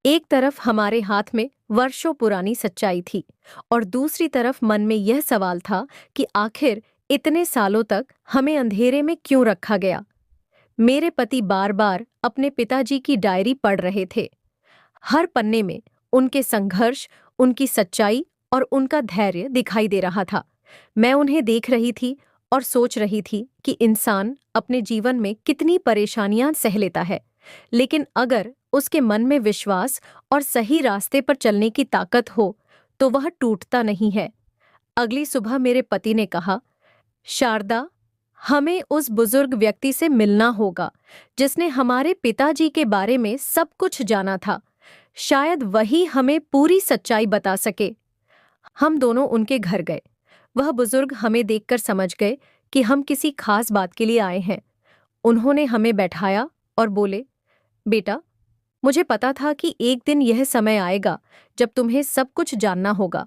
S1: एक तरफ हमारे हाथ में वर्षों पुरानी सच्चाई थी, और दूसरी तरफ मन में यह सवाल था कि आखिर इतने सालों तक हमें अंधेरे में क्यों रखा गया। मेरे पति बार बार अपने पिताजी की डायरी पढ़ रहे थे। हर पन्ने में उनके संघर्ष, उनकी सच्चाई और उनका धैर्य दिखाई दे रहा था। मैं उन्हें देख रही थी और सोच रही थी कि इंसान अपने जीवन में कितनी परेशानियां सह लेता है, लेकिन अगर उसके मन में विश्वास और सही रास्ते पर चलने की ताकत हो तो वह टूटता नहीं है। अगली सुबह मेरे पति ने कहा, शारदा, हमें उस बुजुर्ग व्यक्ति से मिलना होगा जिसने हमारे पिताजी के बारे में सब कुछ जाना था। शायद वही हमें पूरी सच्चाई बता सके। हम दोनों उनके घर गए। वह बुजुर्ग हमें देखकर समझ गए कि हम किसी खास बात के लिए आए हैं। उन्होंने हमें बैठाया और बोले, बेटा, मुझे पता था कि एक दिन यह समय आएगा जब तुम्हें सब कुछ जानना होगा।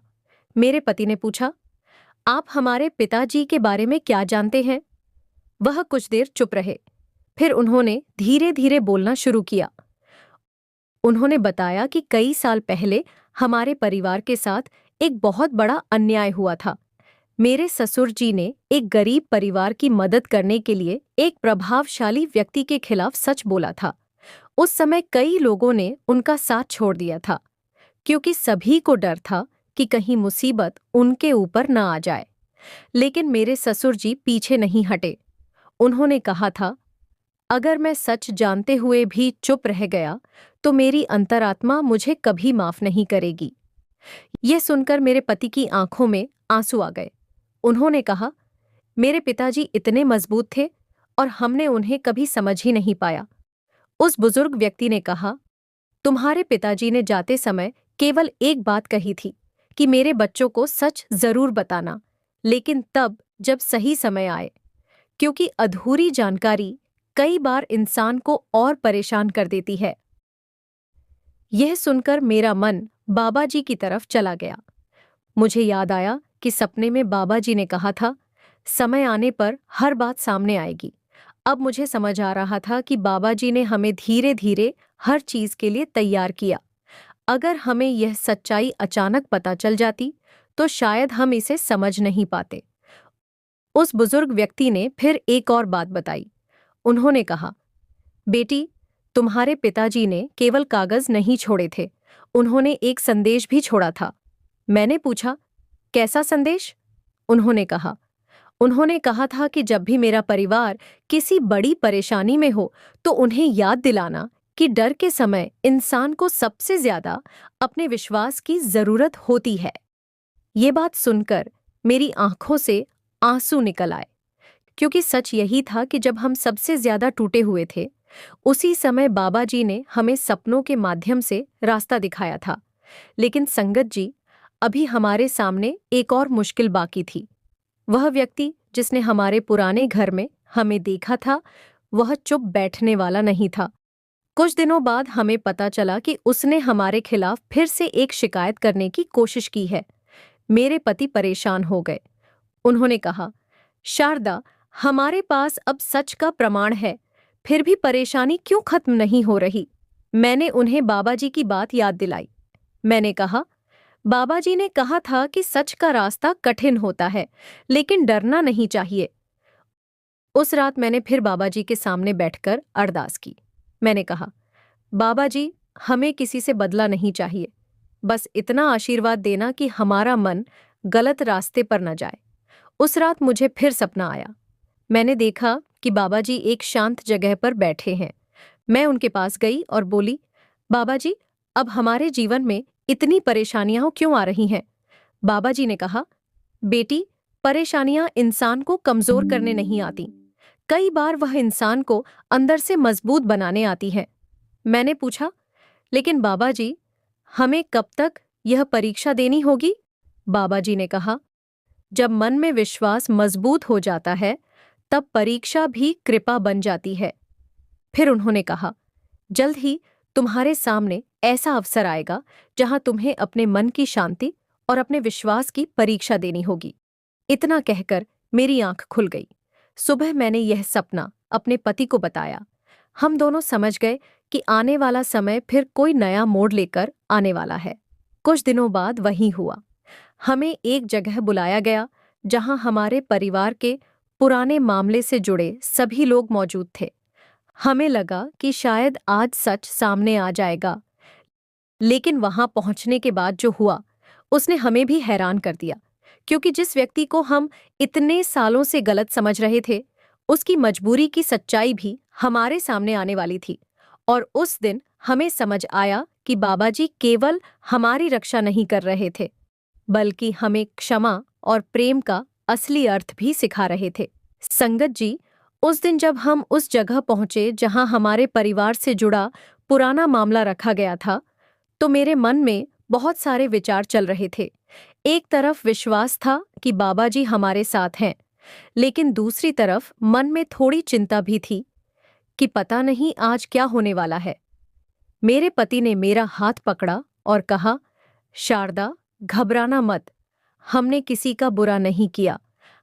S1: मेरे पति ने पूछा, आप हमारे पिताजी के बारे में क्या जानते हैं? वह कुछ देर चुप रहे। फिर उन्होंने धीरे धीरे बोलना शुरू किया। उन्होंने बताया कि कई साल पहले हमारे परिवार के साथ एक बहुत बड़ा अन्याय हुआ था। मेरे ससुर जी ने एक गरीब परिवार की मदद करने के लिए एक प्रभावशाली व्यक्ति के खिलाफ सच बोला था। उस समय कई लोगों ने उनका साथ छोड़ दिया था, क्योंकि सभी को डर था कि कहीं मुसीबत उनके ऊपर न आ जाए। लेकिन मेरे ससुर जी पीछे नहीं हटे। उन्होंने कहा था, अगर मैं सच जानते हुए भी चुप रह गया तो मेरी अंतरात्मा मुझे कभी माफ नहीं करेगी। यह सुनकर मेरे पति की आंखों में आंसू आ गए। उन्होंने कहा, मेरे पिताजी इतने मजबूत थे और हमने उन्हें कभी समझ ही नहीं पाया। उस बुजुर्ग व्यक्ति ने कहा, तुम्हारे पिताजी ने जाते समय केवल एक बात कही थी कि मेरे बच्चों को सच जरूर बताना, लेकिन तब जब सही समय आए, क्योंकि अधूरी जानकारी कई बार इंसान को और परेशान कर देती है। यह सुनकर मेरा मन बाबा जी की तरफ चला गया। मुझे याद आया कि सपने में बाबा जी ने कहा था, समय आने पर हर बात सामने आएगी। अब मुझे समझ आ रहा था कि बाबा जी ने हमें धीरे धीरे हर चीज के लिए तैयार किया। अगर हमें यह सच्चाई अचानक पता चल जाती तो शायद हम इसे समझ नहीं पाते। उस बुजुर्ग व्यक्ति ने फिर एक और बात बताई। उन्होंने कहा, बेटी, तुम्हारे पिताजी ने केवल कागज नहीं छोड़े थे, उन्होंने एक संदेश भी छोड़ा था। मैंने पूछा, कैसा संदेश? उन्होंने कहा था कि जब भी मेरा परिवार किसी बड़ी परेशानी में हो तो उन्हें याद दिलाना कि डर के समय इंसान को सबसे ज्यादा अपने विश्वास की जरूरत होती है। ये बात सुनकर मेरी आंखों से आंसू निकल आए, क्योंकि सच यही था कि जब हम सबसे ज्यादा टूटे हुए थे, उसी समय बाबा जी ने हमें सपनों के माध्यम से रास्ता दिखाया था। लेकिन संगत जी, अभी हमारे सामने एक और मुश्किल बाकी थी। वह व्यक्ति जिसने हमारे पुराने घर में हमें देखा था, वह चुप बैठने वाला नहीं था। कुछ दिनों बाद हमें पता चला कि उसने हमारे खिलाफ फिर से एक शिकायत करने की कोशिश की है। मेरे पति परेशान हो गए। उन्होंने कहा, शारदा, हमारे पास अब सच का प्रमाण है, फिर भी परेशानी क्यों खत्म नहीं हो रही? मैंने उन्हें बाबा जी की बात याद दिलाई। मैंने कहा, बाबा जी ने कहा था कि सच का रास्ता कठिन होता है, लेकिन डरना नहीं चाहिए। उस रात मैंने फिर बाबा जी के सामने बैठकर अरदास की। मैंने कहा, बाबा जी, हमें किसी से बदला नहीं चाहिए, बस इतना आशीर्वाद देना कि हमारा मन गलत रास्ते पर न जाए। उस रात मुझे फिर सपना आया। मैंने देखा कि बाबा जी एक शांत जगह पर बैठे हैं। मैं उनके पास गई और बोली, बाबा जी, अब हमारे जीवन में इतनी परेशानियां क्यों आ रही हैं? बाबा जी ने कहा, बेटी, परेशानियां इंसान को कमजोर करने नहीं आती, कई बार वह इंसान को अंदर से मजबूत बनाने आती हैं। मैंने पूछा, लेकिन बाबा जी, हमें कब तक यह परीक्षा देनी होगी? बाबा जी ने कहा, जब मन में विश्वास मजबूत हो जाता है, तब परीक्षा भी कृपा बन जाती है। फिर उन्होंने कहा, जल्द ही तुम्हारे सामने ऐसा अवसर आएगा जहां तुम्हें अपने मन की शांति और अपने विश्वास की परीक्षा देनी होगी। इतना कहकर मेरी आंख खुल गई। सुबह मैंने यह सपना अपने पति को बताया। हम दोनों समझ गए कि आने वाला समय फिर कोई नया मोड़ लेकर आने वाला है। कुछ दिनों बाद वही हुआ। हमें एक जगह बुलाया गया जहां हमारे परिवार के पुराने मामले से जुड़े सभी लोग मौजूद थे। हमें लगा कि शायद आज सच सामने आ जाएगा, लेकिन वहां पहुंचने के बाद जो हुआ उसने हमें भी हैरान कर दिया, क्योंकि जिस व्यक्ति को हम इतने सालों से गलत समझ रहे थे, उसकी मजबूरी की सच्चाई भी हमारे सामने आने वाली थी। और उस दिन हमें समझ आया कि बाबा जी केवल हमारी रक्षा नहीं कर रहे थे, बल्कि हमें क्षमा और प्रेम का असली अर्थ भी सिखा रहे थे। संगत जी, उस दिन जब हम उस जगह पहुंचे जहां हमारे परिवार से जुड़ा पुराना मामला रखा गया था, तो मेरे मन में बहुत सारे विचार चल रहे थे। एक तरफ विश्वास था कि बाबा जी हमारे साथ हैं, लेकिन दूसरी तरफ मन में थोड़ी चिंता भी थी कि पता नहीं आज क्या होने वाला है। मेरे पति ने मेरा हाथ पकड़ा और कहा, शारदा, घबराना मत, हमने किसी का बुरा नहीं किया,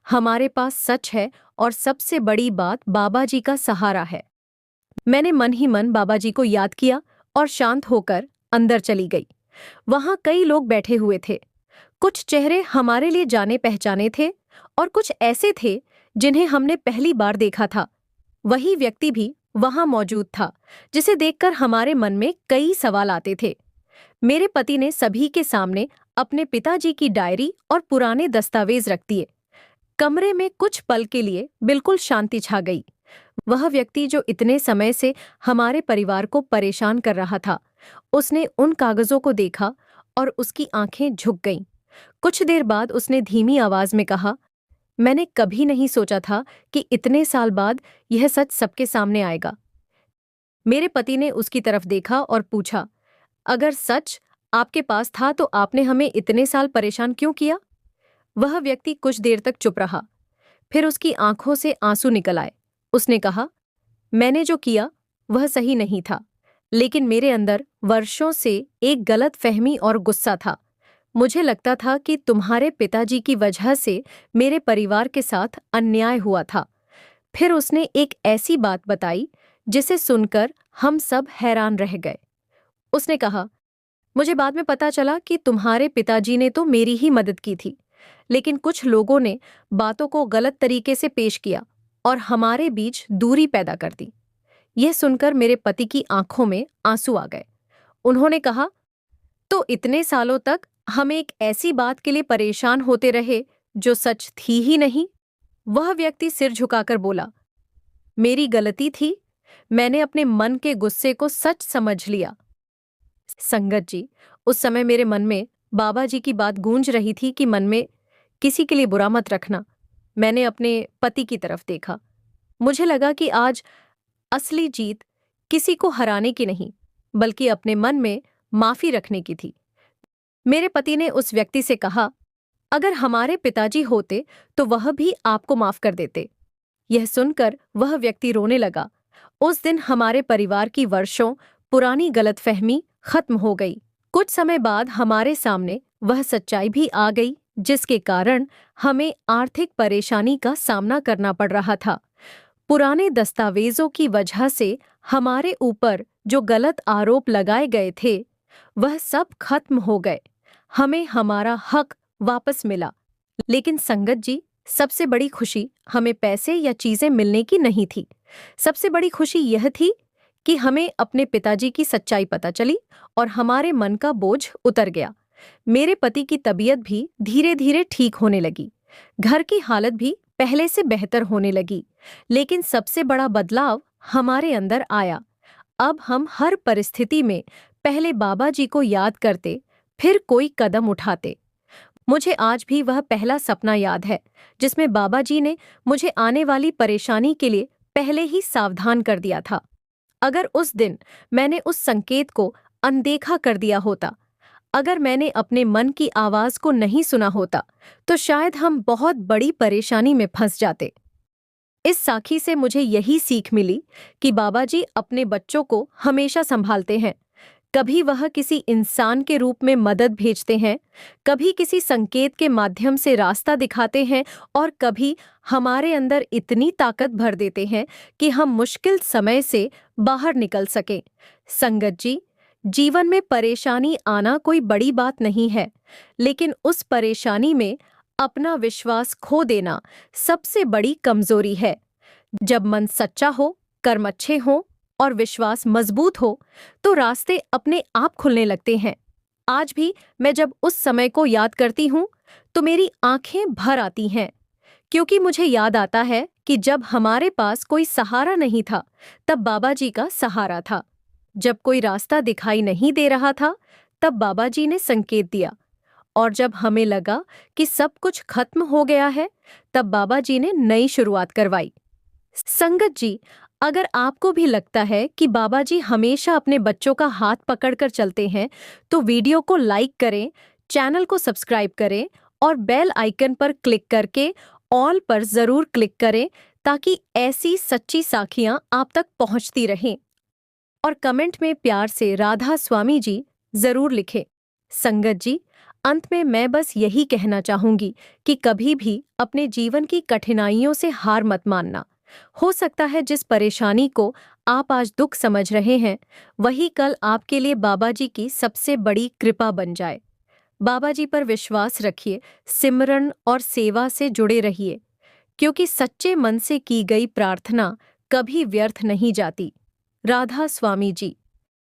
S1: हमारे पास सच है और सबसे बड़ी बात बाबा जी का सहारा है। मैंने मन ही मन बाबा जी को याद किया और शांत होकर अंदर चली गई। वहां कई लोग बैठे हुए थे। कुछ चेहरे हमारे लिए जाने पहचाने थे और कुछ ऐसे थे जिन्हें हमने पहली बार देखा था। वही व्यक्ति भी वहां मौजूद था जिसे देखकर हमारे मन में कई सवाल आते थे। मेरे पति ने सभी के सामने अपने पिताजी की डायरी और पुराने दस्तावेज रख दिए। कमरे में कुछ पल के लिए बिल्कुल शांति छा गई। वह व्यक्ति जो इतने समय से हमारे परिवार को परेशान कर रहा था, उसने उन कागजों को देखा और उसकी आंखें झुक गईं। कुछ देर बाद उसने धीमी आवाज में कहा, मैंने कभी नहीं सोचा था कि इतने साल बाद यह सच सबके सामने आएगा। मेरे पति ने उसकी तरफ देखा और पूछा, अगर सच आपके पास था तो आपने हमें इतने साल परेशान क्यों किया? वह व्यक्ति कुछ देर तक चुप रहा। फिर उसकी आंखों से आंसू निकल आए। उसने कहा, मैंने जो किया वह सही नहीं था, लेकिन मेरे अंदर वर्षों से एक गलत फहमी और गुस्सा था। मुझे लगता था कि तुम्हारे पिताजी की वजह से मेरे परिवार के साथ अन्याय हुआ था। फिर उसने एक ऐसी बात बताई जिसे सुनकर हम सब हैरान रह गए। उसने कहा, मुझे बाद में पता चला कि तुम्हारे पिताजी ने तो मेरी ही मदद की थी, लेकिन कुछ लोगों ने बातों को गलत तरीके से पेश किया और हमारे बीच दूरी पैदा कर दी। यह सुनकर मेरे पति की आंखों में आंसू आ गए। उन्होंने कहा, तो इतने सालों तक हम एक ऐसी बात के लिए परेशान होते रहे जो सच थी ही नहीं? वह व्यक्ति सिर झुकाकर बोला, मेरी गलती थी, मैंने अपने मन के गुस्से को सच समझ लिया। संगत जी, उस समय मेरे मन में बाबा जी की बात गूंज रही थी कि मन में किसी के लिए बुरा मत रखना। मैंने अपने पति की तरफ देखा। मुझे लगा कि आज असली जीत किसी को हराने की नहीं, बल्कि अपने मन में माफी रखने की थी। मेरे पति ने उस व्यक्ति से कहा, अगर हमारे पिताजी होते तो वह भी आपको माफ कर देते। यह सुनकर वह व्यक्ति रोने लगा। उस दिन हमारे परिवार की वर्षों पुरानी गलतफहमी खत्म हो गई। कुछ समय बाद हमारे सामने वह सच्चाई भी आ गई जिसके कारण हमें आर्थिक परेशानी का सामना करना पड़ रहा था। पुराने दस्तावेजों की वजह से हमारे ऊपर जो गलत आरोप लगाए गए थे, वह सब खत्म हो गए। हमें हमारा हक वापस मिला। लेकिन संगत जी, सबसे बड़ी खुशी हमें पैसे या चीजें मिलने की नहीं थी। सबसे बड़ी खुशी यह थी कि हमें अपने पिताजी की सच्चाई पता चली और हमारे मन का बोझ उतर गया। मेरे पति की तबीयत भी धीरे धीरे ठीक होने लगी। घर की हालत भी पहले से बेहतर होने लगी। लेकिन सबसे बड़ा बदलाव हमारे अंदर आया। अब हम हर परिस्थिति में पहले बाबा जी को याद करते, फिर कोई कदम उठाते। मुझे आज भी वह पहला सपना याद है जिसमें बाबा जी ने मुझे आने वाली परेशानी के लिए पहले ही सावधान कर दिया था। अगर उस दिन मैंने उस संकेत को अनदेखा कर दिया होता, अगर मैंने अपने मन की आवाज को नहीं सुना होता, तो शायद हम बहुत बड़ी परेशानी में फंस जाते। इस साखी से मुझे यही सीख मिली कि बाबा जी अपने बच्चों को हमेशा संभालते हैं। कभी वह किसी इंसान के रूप में मदद भेजते हैं, कभी किसी संकेत के माध्यम से रास्ता दिखाते हैं और कभी हमारे अंदर इतनी ताकत भर देते हैं कि हम मुश्किल समय से बाहर निकल सकें। संगत जी, जीवन में परेशानी आना कोई बड़ी बात नहीं है, लेकिन उस परेशानी में अपना विश्वास खो देना सबसे बड़ी कमजोरी है। जब मन सच्चा हो, कर्म अच्छे हों और विश्वास मजबूत हो, तो रास्ते अपने आप खुलने लगते हैं। आज भी मैं जब उस समय को याद करती हूँ तो मेरी आंखें भर आती हैं, क्योंकि मुझे याद आता है कि जब हमारे पास कोई सहारा नहीं था, तब बाबा जी का सहारा था। जब कोई रास्ता दिखाई नहीं दे रहा था, तब बाबा जी ने संकेत दिया। और जब हमें लगा कि सब कुछ खत्म हो गया है, तब बाबा जी ने नई शुरुआत करवाई। संगत जी, अगर आपको भी लगता है कि बाबा जी हमेशा अपने बच्चों का हाथ पकड़कर चलते हैं, तो वीडियो को लाइक करें, चैनल को सब्सक्राइब करें और बेल आइकन पर क्लिक करके ऑल पर जरूर क्लिक करें, ताकि ऐसी सच्ची साखियां आप तक पहुंचती रहें। और कमेंट में प्यार से राधा स्वामी जी जरूर लिखें। संगत जी, अंत में मैं बस यही कहना चाहूंगी कि कभी भी अपने जीवन की कठिनाइयों से हार मत मानना। हो सकता है जिस परेशानी को आप आज दुख समझ रहे हैं, वही कल आपके लिए बाबा जी की सबसे बड़ी कृपा बन जाए। बाबा जी पर विश्वास रखिए, सिमरन और सेवा से जुड़े रहिए, क्योंकि सच्चे मन से की गई प्रार्थना कभी व्यर्थ नहीं जाती। राधा स्वामी जी।